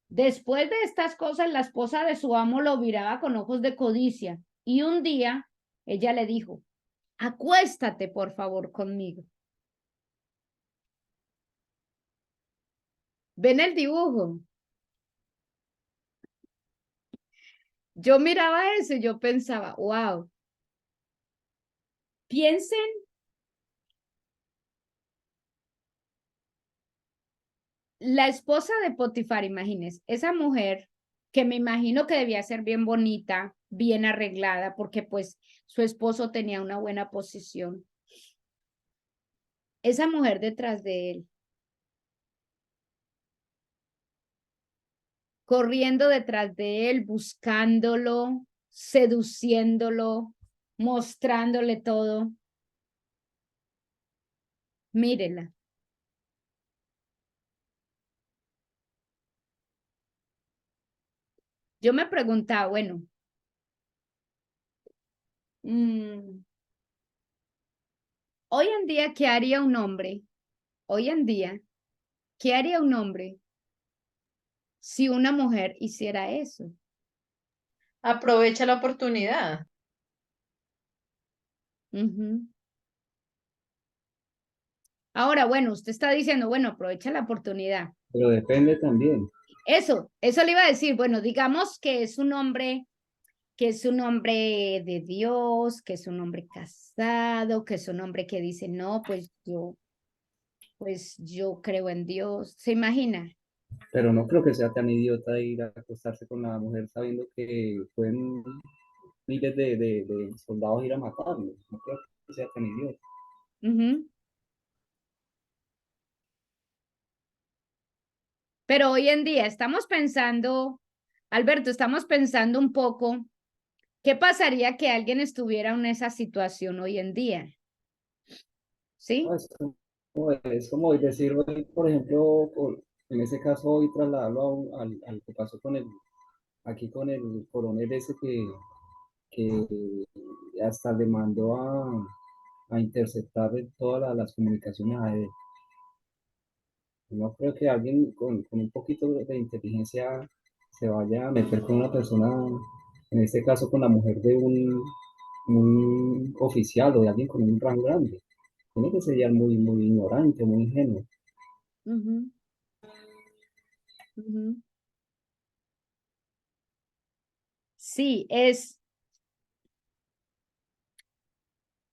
después de estas cosas, la esposa de su amo lo miraba con ojos de codicia. Y un día ella le dijo, acuéstate, por favor, conmigo. ¿Ven el dibujo? Yo miraba eso y yo pensaba, wow. Piensen la esposa de Potifar, imagínense, esa mujer que me imagino que debía ser bien bonita, bien arreglada, porque pues su esposo tenía una buena posición. Esa mujer detrás de él, corriendo detrás de él, buscándolo, seduciéndolo, mostrándole todo. Mírela. Yo me preguntaba, bueno, hoy en día, ¿qué haría un hombre? Hoy en día, ¿qué haría un hombre si una mujer hiciera eso? Aprovecha la oportunidad. Ahora, bueno, usted está diciendo, bueno, aprovecha la oportunidad. Pero depende también. Eso le iba a decir, bueno, digamos que es un hombre de Dios, que es un hombre casado, que es un hombre que dice, no, pues yo creo en Dios. ¿Se imagina? Pero no creo que sea tan idiota ir a acostarse con la mujer sabiendo que pueden miles de soldados ir a matarlo. No creo que sea tan idiota. Pero hoy en día estamos pensando, Alberto, estamos pensando un poco ¿Qué pasaría que alguien estuviera en esa situación hoy en día? ¿Sí? No, es como decir, hoy, por ejemplo, en ese caso, hoy trasladarlo al que pasó aquí con el coronel ese que hasta le mandó a interceptar todas las comunicaciones a él. No creo que alguien con un poquito de inteligencia se vaya a meter con una persona, en este caso con la mujer de un oficial o de alguien con un rango grande. Tiene que ser ya muy, muy ignorante, muy ingenuo. Ujú, ujú. Sí,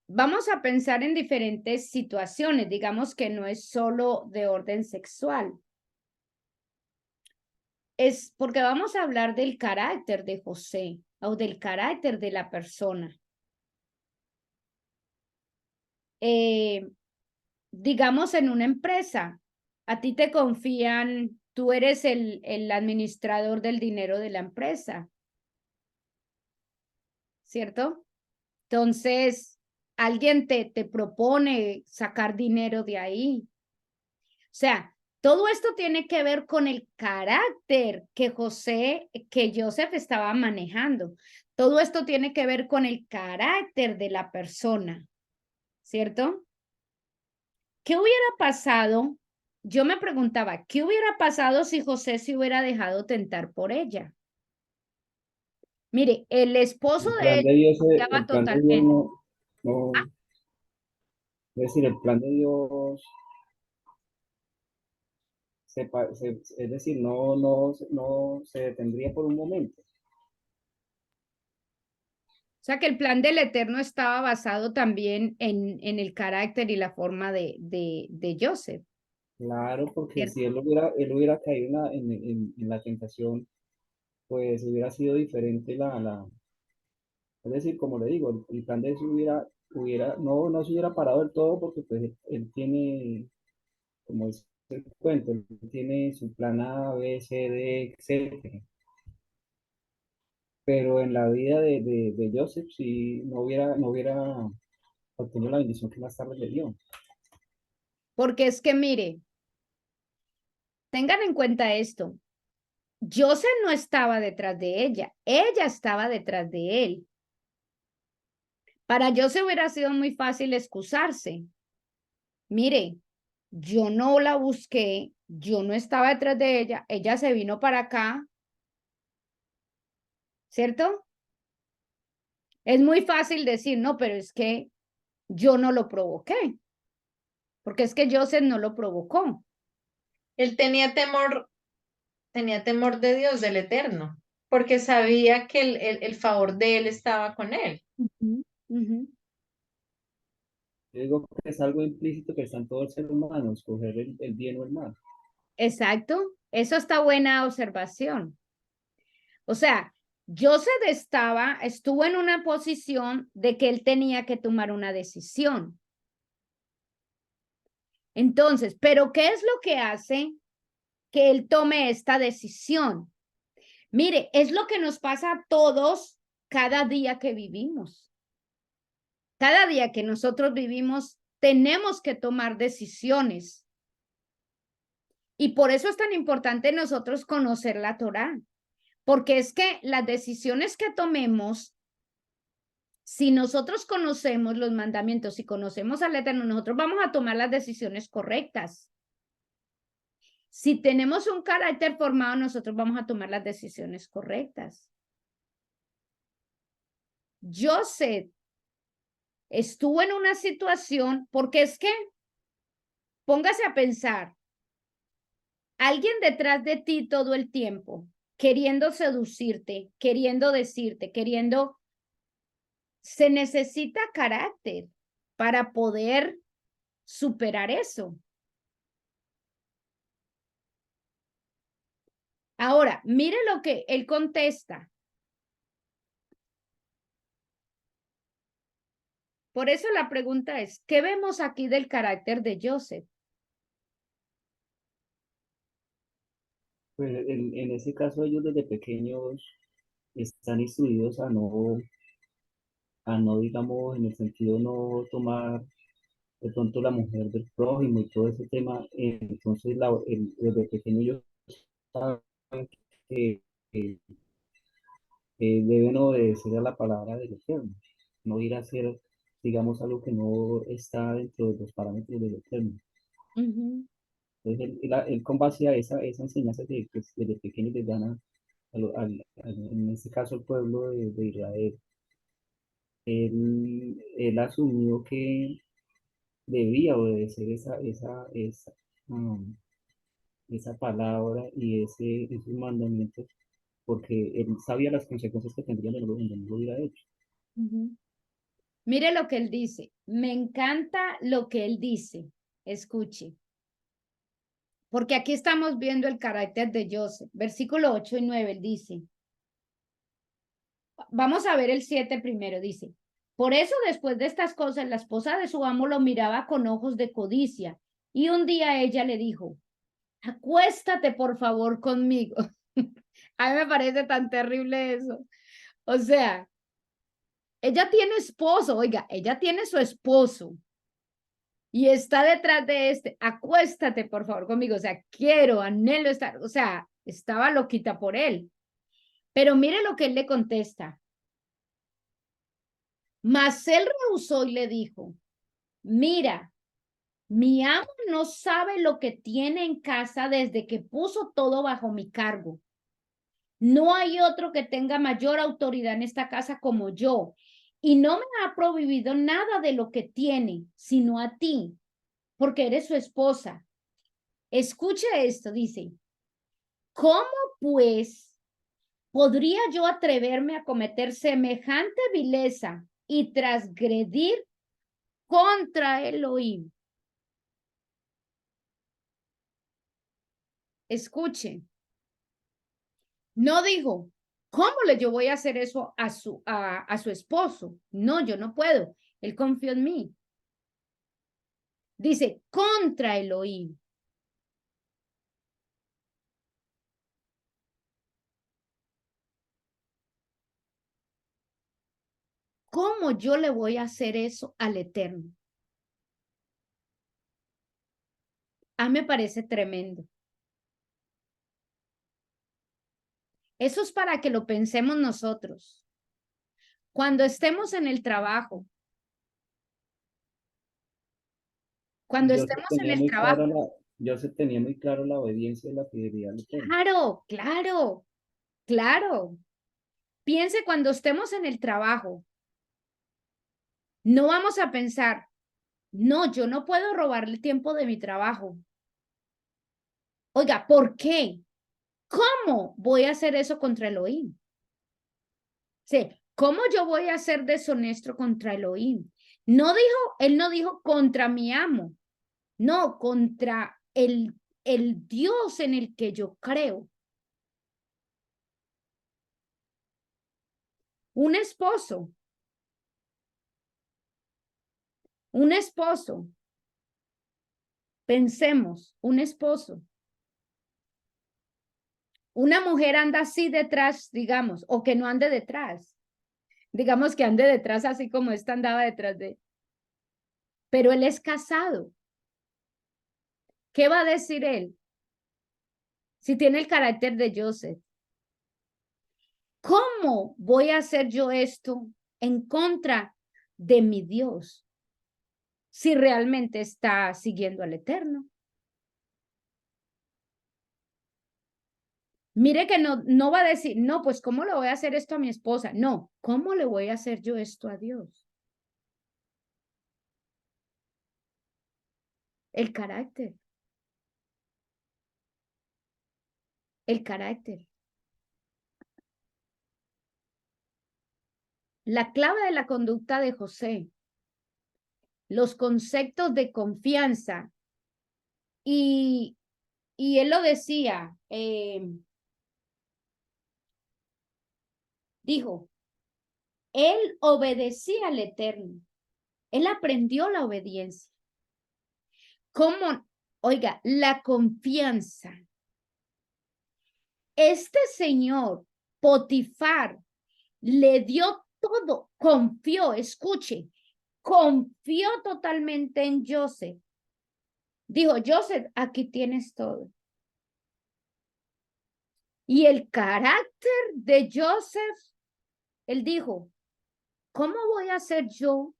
vamos a pensar en diferentes situaciones, digamos que no es solo de orden sexual. Es porque vamos a hablar del carácter de José o del carácter de la persona. Eh, digamos en una empresa, a ti te confían, tú eres el administrador del dinero de la empresa, ¿cierto? Entonces, alguien te propone sacar dinero de ahí. O sea, todo esto tiene que ver con el carácter que Joseph estaba manejando. Todo esto tiene que ver con el carácter de la persona, ¿cierto? ¿Qué hubiera pasado? Yo me preguntaba, ¿qué hubiera pasado si José se hubiera dejado tentar por ella? Mire, el esposo El de plan él de Dios, cambiaba el plan de Dios totalmente. no, es decir, el plan de Dios es decir, no se detendría por un momento. O sea que el plan del Eterno estaba basado también en el carácter y la forma de Joseph, Claro, porque ¿cierto? si él hubiera caído en la tentación, pues hubiera sido diferente es decir, como le digo, el plan de Dios no se hubiera parado del todo porque pues él tiene, como es el cuento, él tiene su plan A, B, C, D, etcétera. Pero en la vida de Joseph sí no hubiera obtenido la bendición que más tarde le dio. Porque es que, mire, tengan en cuenta esto. Joseph no estaba detrás de ella estaba detrás de él. Para Joseph hubiera sido muy fácil excusarse. Mire, yo no la busqué, yo no estaba detrás de ella se vino para acá, ¿cierto? Es muy fácil decir, no, pero es que yo no lo provoqué, porque es que Joseph no lo provocó. Él tenía temor de Dios, del Eterno, porque sabía que el favor de él estaba con él. Ujú, ujú. Yo digo que es algo implícito que está en todo el ser humano, escoger el bien o el mal. Exacto, eso está buena observación. O sea, estuvo en una posición de que él tenía que tomar una decisión. Entonces, ¿pero qué es lo que hace que él tome esta decisión? Mire, es lo que nos pasa a todos cada día que vivimos. Cada día que nosotros vivimos, tenemos que tomar decisiones. Y por eso es tan importante nosotros conocer la Torá, porque es que las decisiones que tomemos, si nosotros conocemos los mandamientos, si conocemos al Eterno, nosotros vamos a tomar las decisiones correctas. Si tenemos un carácter formado, nosotros vamos a tomar las decisiones correctas. Joseph estuvo en una situación, porque es que, póngase a pensar, alguien detrás de ti todo el tiempo, queriendo seducirte, queriendo decirte, se necesita carácter para poder superar eso. Ahora, mire lo que él contesta. Por eso la pregunta es, ¿qué vemos aquí del carácter de Joseph? Pues en ese caso ellos desde pequeños están instruidos a no a no, digamos, en el sentido no tomar de pronto la mujer del prójimo y todo ese tema. Entonces, desde pequeño ellos saben que, que, deben obedecer a la palabra del Eterno, no ir a hacer, digamos, algo que no está dentro de los parámetros del Eterno. Ujú, Entonces, él con base a esa enseñanza que pues, desde pequeño les dan en este caso al pueblo de Israel, él asumió que debía obedecer esa palabra y esos mandamientos, porque él sabía las consecuencias que tendría de no lo hubiera hecho. ujú. Mire lo que él dice. Me encanta lo que él dice. Escuche. Porque aquí estamos viendo el carácter de Joseph. Versículo 8 y 9, él dice. Vamos a ver el 7 primero, dice. Por eso después de estas cosas, la esposa de su amo lo miraba con ojos de codicia. Y un día ella le dijo, acuéstate por favor conmigo. A mí me parece tan terrible eso. O sea, ella tiene esposo, oiga, ella tiene su esposo y está detrás de este, acuéstate por favor conmigo, o sea, quiero, anhelo estar, o sea, estaba loquita por él. Pero mire lo que él le contesta. Mas él rehusó y le dijo, mira, mi amo no sabe lo que tiene en casa desde que puso todo bajo mi cargo. No hay otro que tenga mayor autoridad en esta casa como yo. Y no me ha prohibido nada de lo que tiene, sino a ti, porque eres su esposa. Escuche esto, dice, ¿cómo pues podría yo atreverme a cometer semejante vileza y transgredir contra Elohim? Escuche, no dijo, ¿cómo le yo voy a hacer eso a su esposo? No, yo no puedo. Él confió en mí. Dice, contra Elohim. ¿Cómo yo le voy a hacer eso al Eterno? A mí me parece tremendo. Eso es para que lo pensemos nosotros. Cuando estemos en el trabajo, cuando Yo se estemos en tenía el muy claro trabajo, yo se tenía muy claro la obediencia y la fidelidad al Eterno. claro, claro, claro. Piense cuando estemos en el trabajo, no vamos a pensar, no, yo no puedo robarle tiempo de mi trabajo. Oiga, ¿por qué? ¿Cómo voy a hacer eso contra Elohim? Sí, ¿cómo yo voy a ser deshonesto contra Elohim? No dijo, él no dijo contra mi amo, no, contra el Dios en el que yo creo. Un esposo, un esposo, pensemos, un esposo. Una mujer anda así detrás, digamos, o que no ande detrás. Digamos que ande detrás así como esta andaba detrás de. Pero él es casado. ¿Qué va a decir él? Si tiene el carácter de Joseph. ¿Cómo voy a hacer yo esto en contra de mi Dios si realmente está siguiendo al Eterno? Mire que no va a decir, no, pues ¿cómo le voy a hacer esto a mi esposa? No, ¿cómo le voy a hacer yo esto a Dios? El carácter, el carácter. La clave de la conducta de José, los conceptos de confianza y, y él lo decía, dijo, él obedecía al Eterno, él aprendió la obediencia. ¿Cómo? Oiga, la confianza. Este señor, Potifar, le dio todo, confió, escuche, confió totalmente en Joseph. Dijo, Joseph, aquí tienes todo. Y el carácter de Joseph, él dijo, ¿cómo voy a hacer yo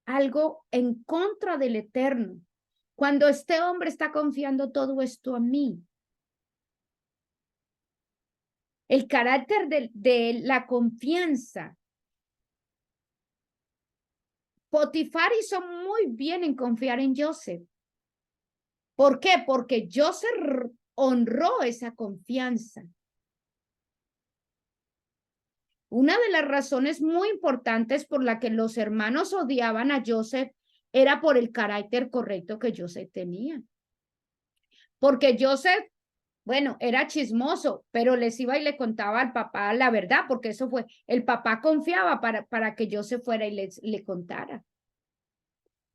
algo en contra del Eterno cuando este hombre está confiando todo esto a mí? El carácter de la confianza. Potifar hizo muy bien en confiar en Joseph. ¿Por qué? Porque Joseph honró esa confianza. Una de las razones muy importantes por la que los hermanos odiaban a Joseph era por el carácter correcto que Joseph tenía. Porque Joseph, bueno, era chismoso, pero les iba y le contaba al papá la verdad, porque eso fue, el papá confiaba para que Joseph fuera y le contara.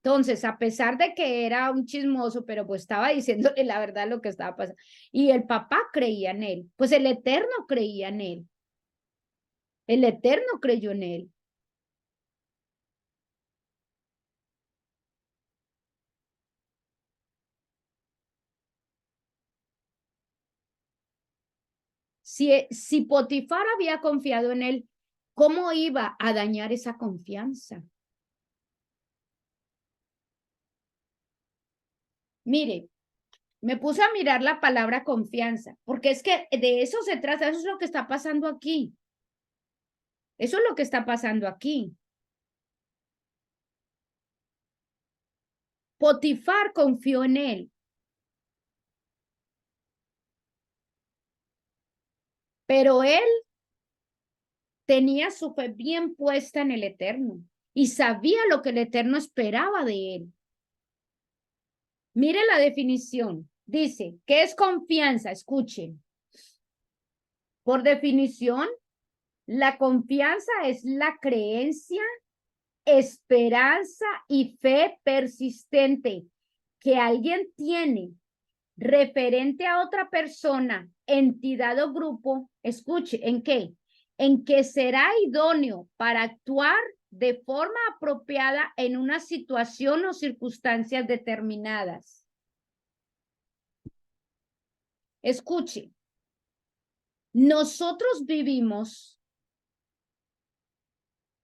Entonces, a pesar de que era un chismoso, pero pues estaba diciéndole la verdad lo que estaba pasando. Y el papá creía en él, pues el Eterno creía en él. El Eterno creyó en él. Si Potifar había confiado en él, ¿cómo iba a dañar esa confianza? Mire, me puse a mirar la palabra confianza, porque es que de eso se trata, eso es lo que está pasando aquí. Eso es lo que está pasando aquí. Potifar confió en él, pero él tenía su fe bien puesta en el Eterno y sabía lo que el Eterno esperaba de él. Mire la definición. Dice, ¿qué es confianza? Escuchen. Por definición, la confianza es la creencia, esperanza y fe persistente que alguien tiene referente a otra persona, entidad o grupo. Escuche, ¿en qué? En que será idóneo para actuar de forma apropiada en una situación o circunstancias determinadas. Escuche, nosotros vivimos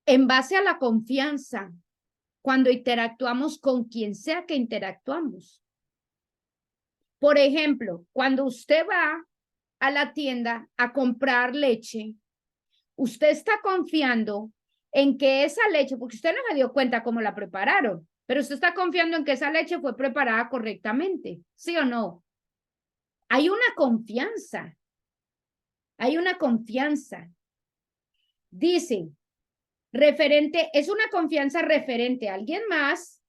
en base a la confianza cuando interactuamos con quien sea que interactuamos. Por ejemplo, cuando usted va a la tienda a comprar leche, usted está confiando en que esa leche, porque usted no se dio cuenta cómo la prepararon, pero usted está confiando en que esa leche fue preparada correctamente, ¿sí o no? Hay una confianza. Hay una confianza. Dice, referente, es una confianza referente a alguien más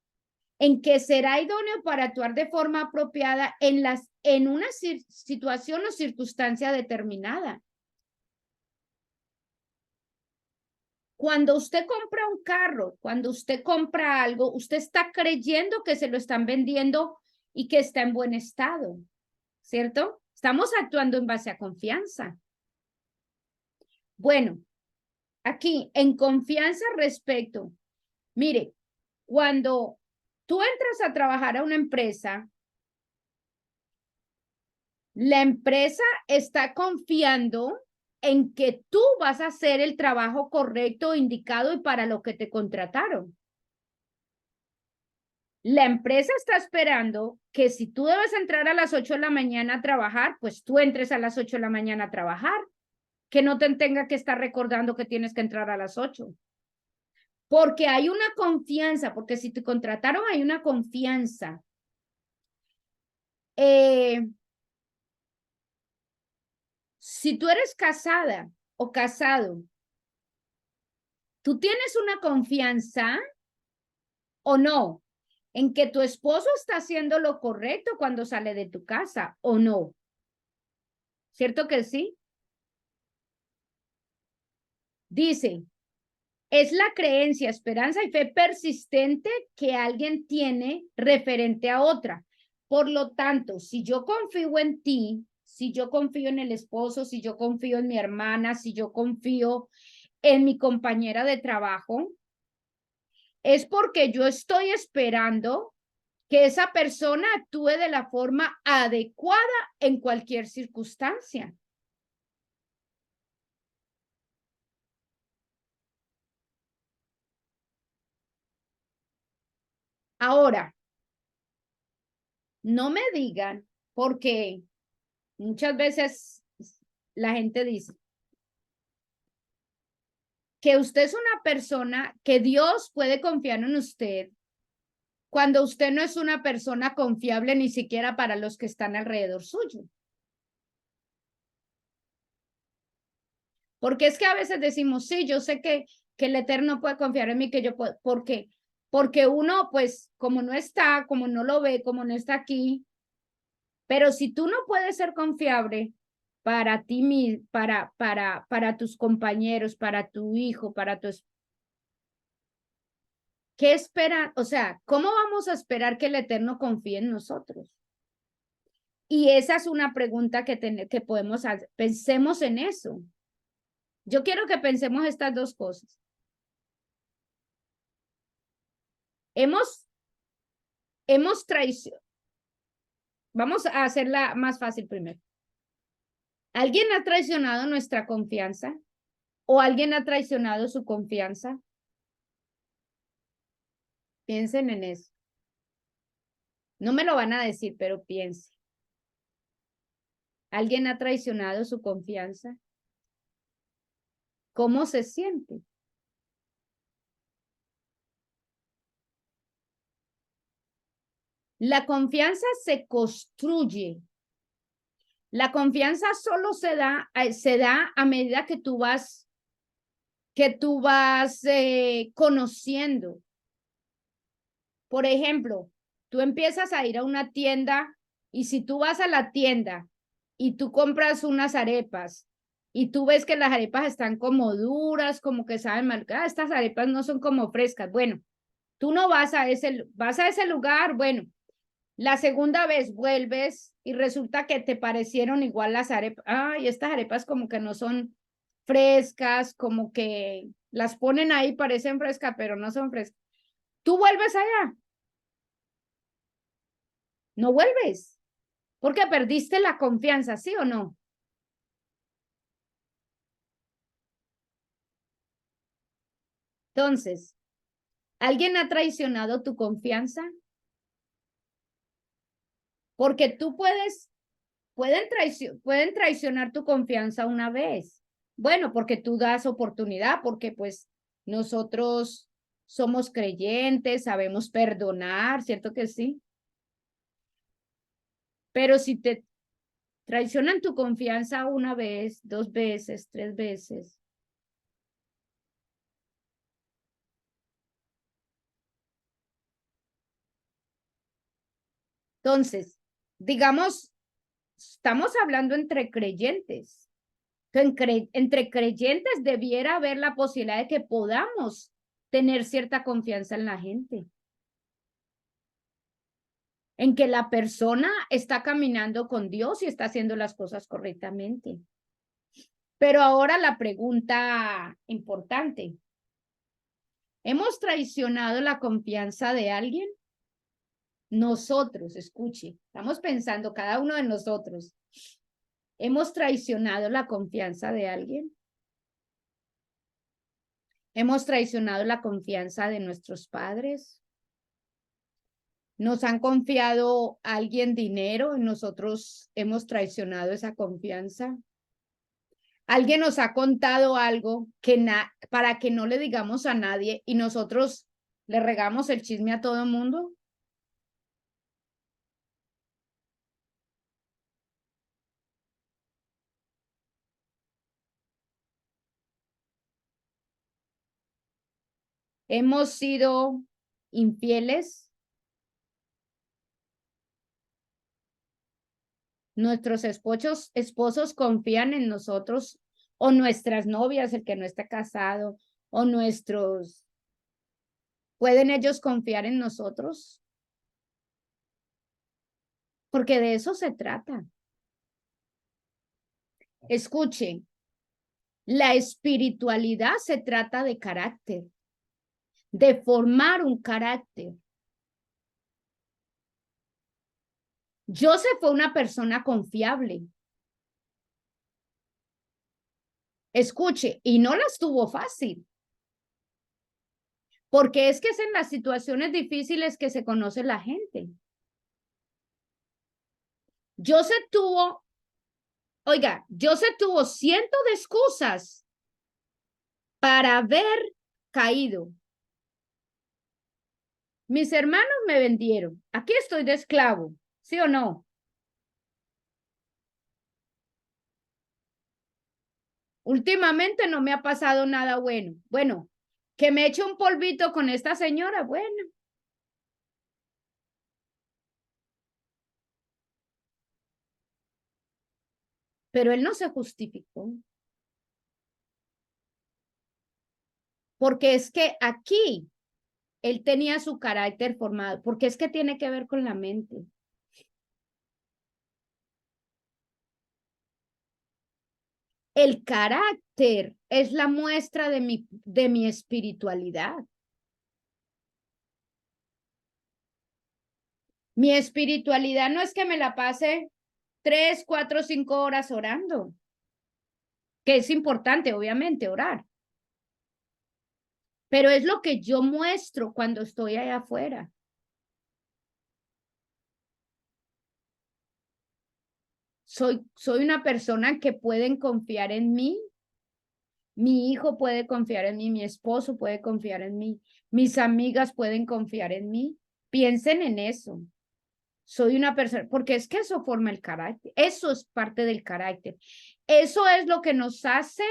en que será idóneo para actuar de forma apropiada en una situación o circunstancia determinada. Cuando usted compra un carro, cuando usted compra algo, usted está creyendo que se lo están vendiendo y que está en buen estado, ¿cierto? Estamos actuando en base a confianza. Bueno, aquí en confianza respecto, mire, cuando tú entras a trabajar a una empresa, la empresa está confiando en que tú vas a hacer el trabajo correcto, indicado y para lo que te contrataron. La empresa está esperando que si tú debes entrar a las 8 de la mañana a trabajar, pues tú entres a las 8 de la mañana a trabajar, que no te tenga que estar recordando que tienes que entrar a las 8. Porque hay una confianza, porque si te contrataron hay una confianza. Si tú eres casada o casado, ¿tú tienes una confianza o no en que tu esposo está haciendo lo correcto cuando sale de tu casa o no? ¿Cierto que sí? Dice, es la creencia, esperanza y fe persistente que alguien tiene referente a otra. Por lo tanto, si yo confío en ti, si yo confío en el esposo, si yo confío en mi hermana, si yo confío en mi compañera de trabajo, es porque yo estoy esperando que esa persona actúe de la forma adecuada en cualquier circunstancia. Ahora, no me digan, porque muchas veces la gente dice que usted es una persona que Dios puede confiar en usted cuando usted no es una persona confiable ni siquiera para los que están alrededor suyo. Porque es que a veces decimos, sí, yo sé que el Eterno puede confiar en mí, que yo puedo. ¿Por qué? Porque uno, pues, como no está, como no lo ve, como no está aquí, pero si tú no puedes ser confiable para ti, para tus compañeros, para tu hijo, para tu... ¿Qué esperan? O sea, ¿cómo vamos a esperar que el Eterno confíe en nosotros? Y esa es una pregunta que podemos hacer. Pensemos en eso. Yo quiero que pensemos estas dos cosas. Hemos traicionado. Vamos a hacerla más fácil primero. ¿Alguien ha traicionado nuestra confianza? ¿O alguien ha traicionado su confianza? Piensen en eso. No me lo van a decir, pero piensen. ¿Alguien ha traicionado su confianza? ¿Cómo se siente? La confianza se construye. La confianza solo se da a medida que tú vas conociendo. Por ejemplo, tú empiezas a ir a una tienda y si tú vas a la tienda y tú compras unas arepas y tú ves que las arepas están como duras, como que saben mal, estas arepas no son como frescas. Bueno, tú no vas a ese lugar, bueno, la segunda vez vuelves y resulta que te parecieron igual las arepas. Ay, estas arepas como que no son frescas, como que las ponen ahí, parecen frescas, pero no son frescas. Tú vuelves allá, no vuelves, porque perdiste la confianza, ¿sí o no? Entonces, ¿alguien ha traicionado tu confianza? Porque tú pueden traicionar tu confianza una vez. Bueno, porque tú das oportunidad, porque pues nosotros somos creyentes, sabemos perdonar, ¿cierto que sí? Pero si te traicionan tu confianza una vez, dos veces, tres veces, entonces, digamos, estamos hablando entre creyentes. Entre creyentes debiera haber la posibilidad de que podamos tener cierta confianza en la gente, en que la persona está caminando con Dios y está haciendo las cosas correctamente. Pero ahora la pregunta importante, ¿hemos traicionado la confianza de alguien? Nosotros, escuche, estamos pensando cada uno de nosotros, ¿hemos traicionado la confianza de alguien? ¿Hemos traicionado la confianza de nuestros padres? ¿Nos han confiado a alguien dinero y nosotros hemos traicionado esa confianza? ¿Alguien nos ha contado algo para que no le digamos a nadie y nosotros le regamos el chisme a todo el mundo? ¿Hemos sido infieles? ¿Nuestros esposos confían en nosotros o nuestras novias, el que no está casado, o ¿pueden ellos confiar en nosotros? Porque de eso se trata. Escuchen, La espiritualidad se trata de carácter, de formar un carácter. Joseph fue una persona confiable. Escuche, y no las tuvo fácil. Porque es que es en las situaciones difíciles que se conoce la gente. Joseph tuvo cientos de excusas para haber caído. Mis hermanos me vendieron. Aquí estoy de esclavo, ¿sí o no? Últimamente no me ha pasado nada bueno. Bueno, que me eche un polvito con esta señora, bueno. Pero él no se justificó. Porque es que aquí él tenía su carácter formado, porque es que tiene que ver con la mente. El carácter es la muestra de mi espiritualidad. Mi espiritualidad no es que me la pase 3, 4, 5 horas orando, que es importante, obviamente, orar. Pero es lo que yo muestro cuando estoy allá afuera. Soy una persona que pueden confiar en mí. Mi hijo puede confiar en mí, mi esposo puede confiar en mí, mis amigas pueden confiar en mí. Piensen en eso. Soy una persona, porque es que eso forma el carácter, eso es parte del carácter. Eso es lo que nos hace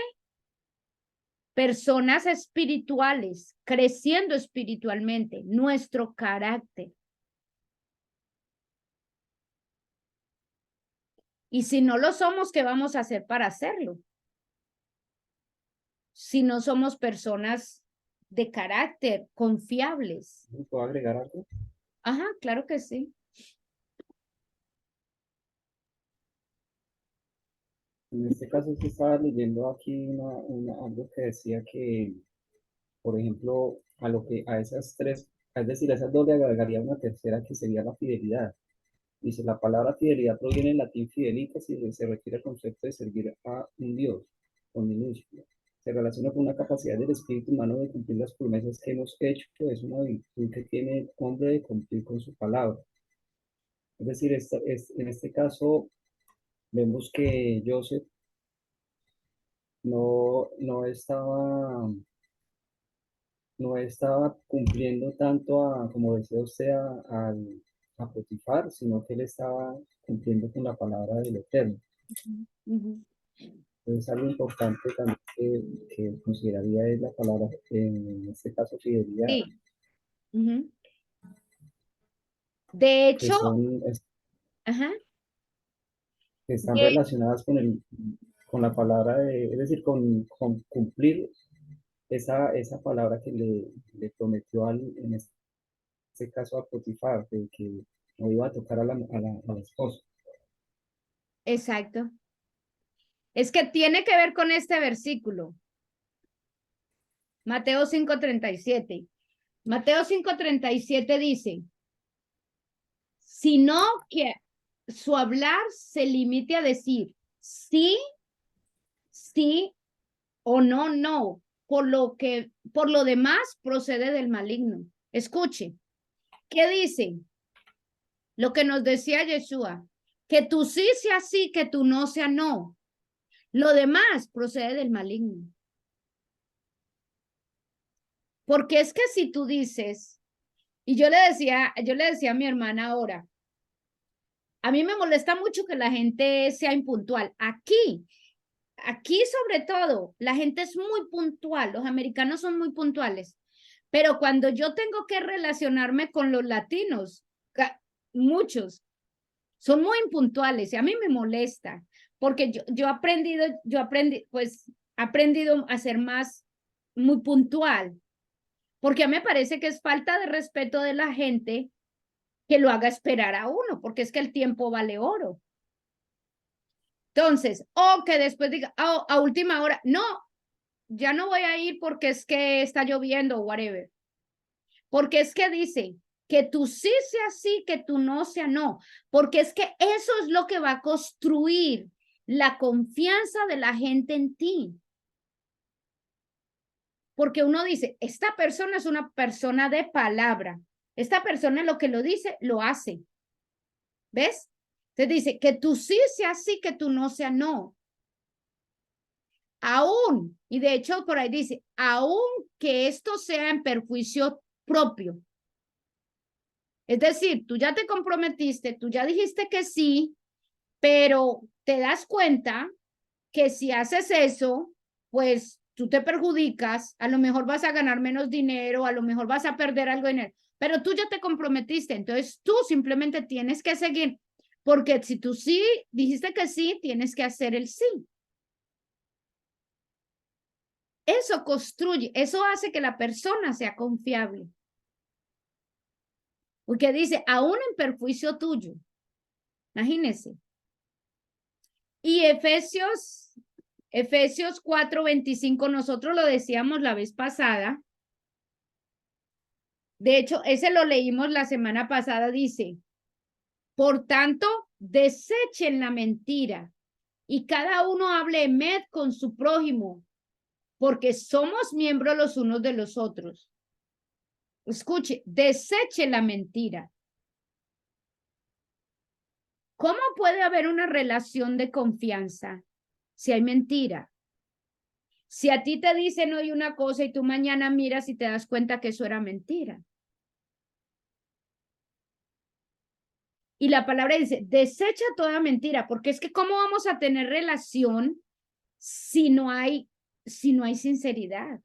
personas espirituales, creciendo espiritualmente, nuestro carácter. Y si no lo somos, ¿qué vamos a hacer para hacerlo? Si no somos personas de carácter, confiables. ¿Puedo agregar algo? Ajá, claro que sí. En este caso se estaba leyendo aquí algo que decía que, por ejemplo, a esas tres, es decir, a esas dos le agregaría una tercera que sería la fidelidad. Dice, la palabra fidelidad proviene del latín fidelitas y se refiere al concepto de servir a un Dios, con minúscula. Se relaciona con una capacidad del espíritu humano de cumplir las promesas que hemos hecho, es una virtud que tiene el hombre de cumplir con su palabra. Es decir, en este caso vemos que Joseph no estaba cumpliendo tanto como decía usted, a Potifar, sino que él estaba cumpliendo con la palabra del Eterno. Entonces, algo importante también que consideraría es la palabra, en este caso, fidelidad, Sí. De que hecho, ajá. que están relacionadas con la palabra, es decir, con cumplir esa palabra que le prometió en este caso a Potifar, de que no iba a tocar a la esposa. Exacto. Es que tiene que ver con este versículo. Mateo 5:37. Mateo 5:37 dice, sino que su hablar se limite a decir sí, sí o no, no. Por lo demás procede del maligno. Escuche, ¿qué dice? Lo que nos decía Yeshua, que tú sí sea sí, que tú no sea no. Lo demás procede del maligno. Porque es que si tú dices, y yo le decía a mi hermana ahora, a mí me molesta mucho que la gente sea impuntual. Aquí sobre todo, la gente es muy puntual, los americanos son muy puntuales, pero cuando yo tengo que relacionarme con los latinos, muchos son muy impuntuales y a mí me molesta, porque yo aprendí, pues, he aprendido a ser más muy puntual, porque a mí me parece que es falta de respeto de la gente que lo haga esperar a uno, porque es que el tiempo vale oro. Entonces, o que después diga, a última hora, no, ya no voy a ir porque es que está lloviendo o whatever. Porque es que dice que tú sí sea sí, que tú no sea no. Porque es que eso es lo que va a construir la confianza de la gente en ti. Porque uno dice, esta persona es una persona de palabra. Esta persona lo que lo dice, lo hace. ¿Ves? Te dice que tú sí sea sí, que tú no sea no. Aún, y de hecho por ahí dice, aún que esto sea en perjuicio propio. Es decir, tú ya te comprometiste, tú ya dijiste que sí, pero te das cuenta que si haces eso, pues tú te perjudicas, a lo mejor vas a ganar menos dinero, a lo mejor vas a perder algo de dinero, pero tú ya te comprometiste, entonces tú simplemente tienes que seguir, porque si tú sí dijiste que sí, tienes que hacer el sí. Eso construye, eso hace que la persona sea confiable. Porque dice, aún en perjuicio tuyo. Imagínese. Y Efesios 4:25, nosotros lo decíamos la vez pasada. De hecho, ese lo leímos la semana pasada, dice, por tanto, desechen la mentira y cada uno hable emet con su prójimo, porque somos miembros los unos de los otros. Escuche, deseche la mentira. ¿Cómo puede haber una relación de confianza si hay mentira? Si a ti te dicen hoy una cosa y tú mañana miras y te das cuenta que eso era mentira. Y la palabra dice, desecha toda mentira, porque es que ¿cómo vamos a tener relación si no hay sinceridad?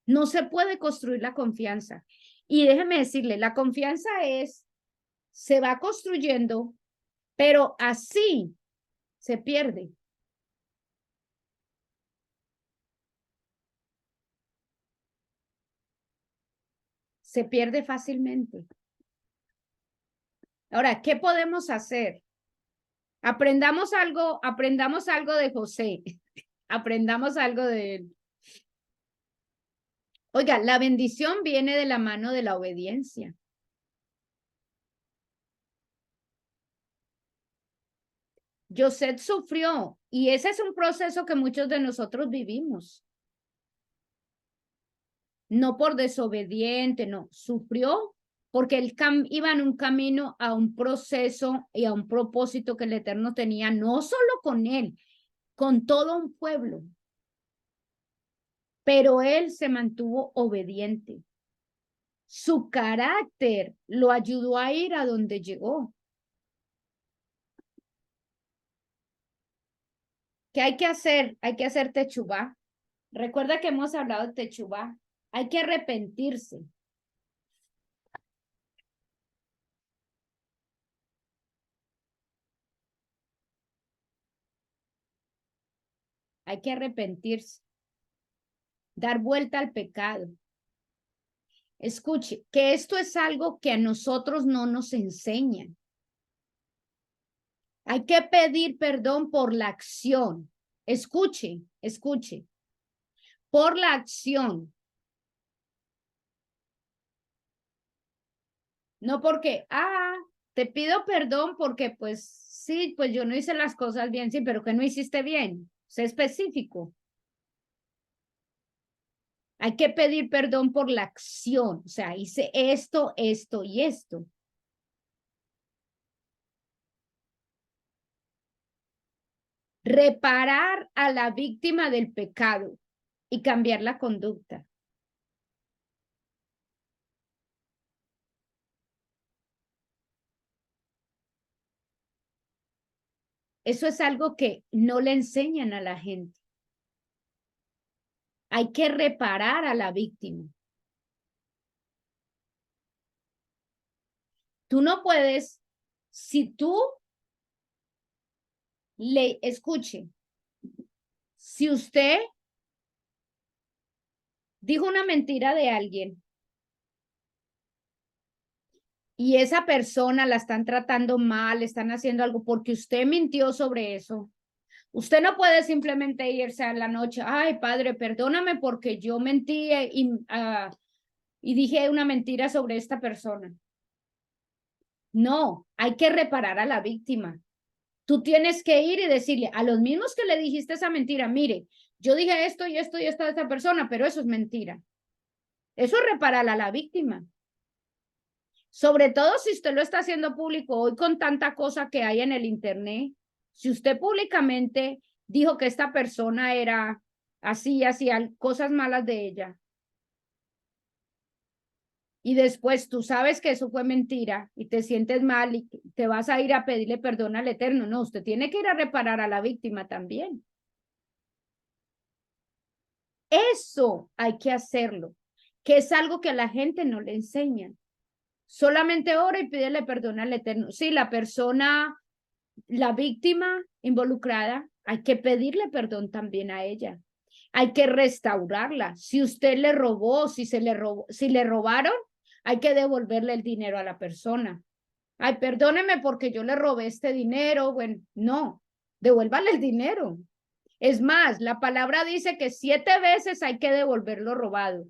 No se puede construir la confianza. Y déjeme decirle, la confianza se va construyendo, pero así se pierde. Se pierde fácilmente. Ahora, ¿qué podemos hacer? Aprendamos algo de José. Aprendamos algo de él. Oiga, la bendición viene de la mano de la obediencia. José sufrió y ese es un proceso que muchos de nosotros vivimos. No por desobediente, no, sufrió porque él iba en un camino a un proceso y a un propósito que el Eterno tenía, no solo con él, con todo un pueblo. Pero él se mantuvo obediente. Su carácter lo ayudó a ir a donde llegó. ¿Qué hay que hacer? Hay que hacer techubá. Recuerda que hemos hablado de techubá. Hay que arrepentirse. Hay que arrepentirse. Dar vuelta al pecado. Escuche, que esto es algo que a nosotros no nos enseñan. Hay que pedir perdón por la acción. Escuche, escuche. Por la acción. No porque, te pido perdón porque pues sí, pues yo no hice las cosas bien, sí, pero que no hiciste bien. Sé específico. Hay que pedir perdón por la acción. O sea, hice esto, esto y esto. Reparar a la víctima del pecado y cambiar la conducta. Eso es algo que no le enseñan a la gente. Hay que reparar a la víctima. Tú no puedes, si tú le escuche, si usted dijo una mentira de alguien y esa persona la están tratando mal, están haciendo algo porque usted mintió sobre eso, Usted no puede simplemente irse a la noche, ay, padre, perdóname porque yo mentí y dije una mentira sobre esta persona. No, hay que reparar a la víctima. Tú tienes que ir y decirle a los mismos que le dijiste esa mentira, mire, yo dije esto y esto y esto de esta persona, pero eso es mentira. Eso es reparar a la víctima. Sobre todo si usted lo está haciendo público hoy con tanta cosa que hay en el internet. Si usted públicamente dijo que esta persona era así, hacía cosas malas de ella, y después tú sabes que eso fue mentira y te sientes mal y te vas a ir a pedirle perdón al Eterno. No, usted tiene que ir a reparar a la víctima también. Eso hay que hacerlo, que es algo que a la gente no le enseñan. Solamente ora y pídele perdón al Eterno. Sí, la persona, la víctima involucrada, hay que pedirle perdón también a ella. Hay que restaurarla. Si usted le robó, si le robaron, hay que devolverle el dinero a la persona. Ay, perdóneme porque yo le robé este dinero. Bueno, no, devuélvale el dinero. Es más, la palabra dice que 7 veces hay que devolver lo robado. O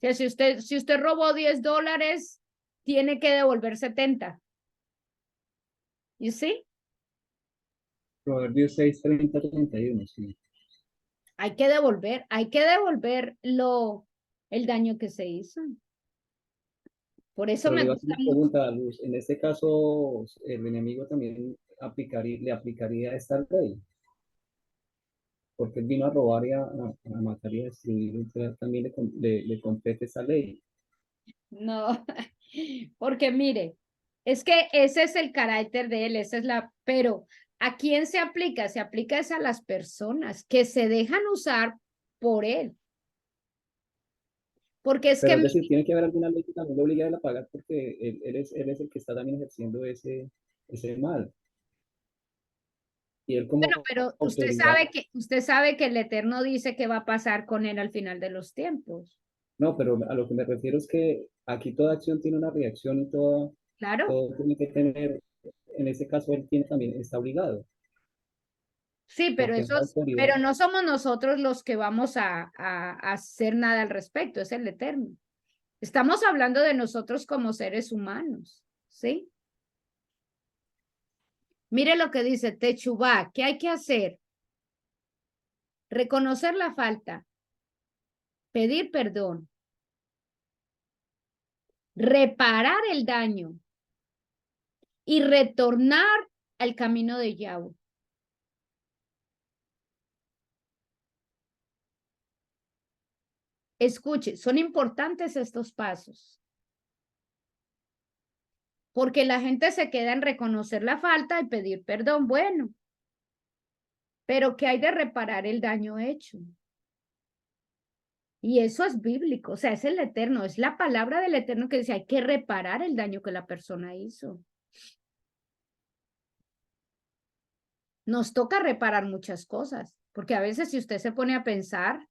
sea, si usted robó $10, tiene que devolver 70. ¿Y sí? Proverbios 6, 30, 31, sí. Hay que devolver el daño que se hizo. Por eso Pero me le iba a hacer gusta una mucho. pregunta, Luz. En este caso, el enemigo también le aplicaría esta ley, porque él vino a robar y a matar y a destruir, entonces también le compete esa ley. No, porque mire, es que ese es el carácter de él, pero ¿a quién se aplica? Se aplica es a las personas que se dejan usar por él. Porque es Pero que, es decir, tiene que haber alguna ley que también lo obligue a él a pagar porque él es el que está también ejerciendo ese mal. Y él bueno, como pero autoridad, usted sabe que el Eterno dice que va a pasar con él al final de los tiempos. no, pero a lo que me refiero es que aquí toda acción tiene una reacción y Claro. todo tiene que tener, en ese caso él tiene también, está obligado, Sí, porque es la autoridad. pero no somos nosotros los que vamos a hacer nada al respecto, es el Eterno. Estamos hablando de nosotros como seres humanos, ¿sí? Mire lo que dice Techubá, ¿qué hay que hacer? Reconocer la falta, pedir perdón, reparar el daño y retornar al camino de Yahweh. Escuche, son importantes estos pasos, porque la gente se queda en reconocer la falta y pedir perdón, bueno, pero ¿qué hay de reparar el daño hecho? Y eso es bíblico, o sea, es el Eterno, es la palabra del Eterno que dice, hay que reparar el daño que la persona hizo. Nos toca reparar muchas cosas, porque a veces si usted se pone a pensar,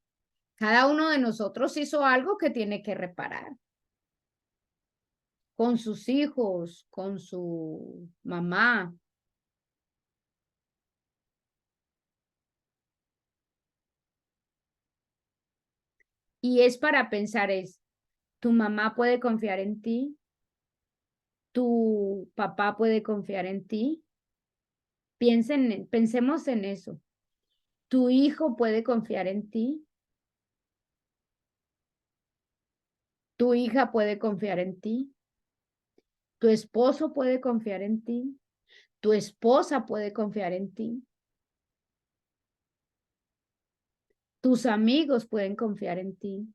cada uno de nosotros hizo algo que tiene que reparar. Con sus hijos, con su mamá. Y es para pensar tu mamá puede confiar en ti, tu papá puede confiar en ti. Pensemos en eso. Tu hijo puede confiar en ti, tu hija puede confiar en ti, tu esposo puede confiar en ti, tu esposa puede confiar en ti, tus amigos pueden confiar en ti,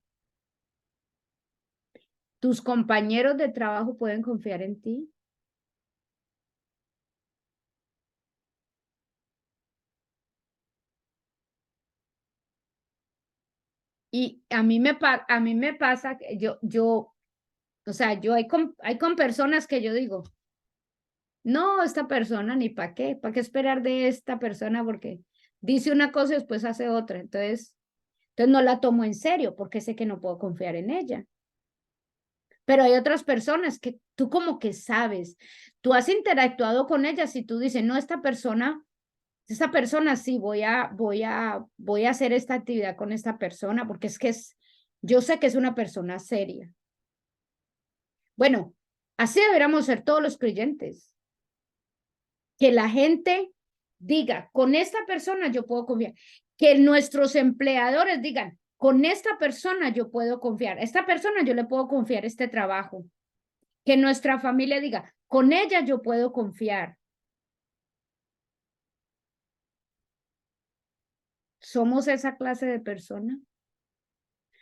tus compañeros de trabajo pueden confiar en ti. Y a mí me pasa que o sea, hay con personas que yo digo, no, esta persona ni para qué esperar de esta persona porque dice una cosa y después hace otra. Entonces no la tomo en serio porque sé que no puedo confiar en ella. Pero hay otras personas que tú como que sabes, tú has interactuado con ellas y tú dices, no, esta persona esta persona sí, voy a hacer esta actividad con esta persona porque es que yo sé que es una persona seria. Bueno, así deberíamos ser todos los creyentes. Que la gente diga, con esta persona yo puedo confiar. Que nuestros empleadores digan, con esta persona yo puedo confiar. A esta persona yo le puedo confiar este trabajo. Que nuestra familia diga, con ella yo puedo confiar. ¿Somos esa clase de persona?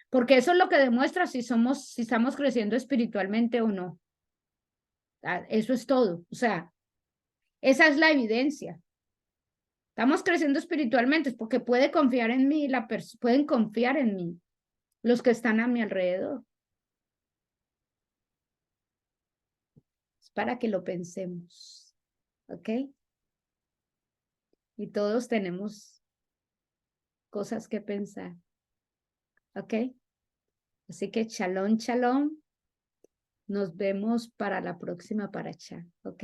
Porque eso es lo que demuestra si estamos creciendo espiritualmente o no. Eso es todo. O sea, esa es la evidencia. Estamos creciendo espiritualmente, es porque pueden confiar en mí los que están a mi alrededor. Es para que lo pensemos, ¿ok? Y todos tenemos cosas que pensar, ¿ok? Así que shalom, shalom. Nos vemos para la próxima paracha, ¿ok?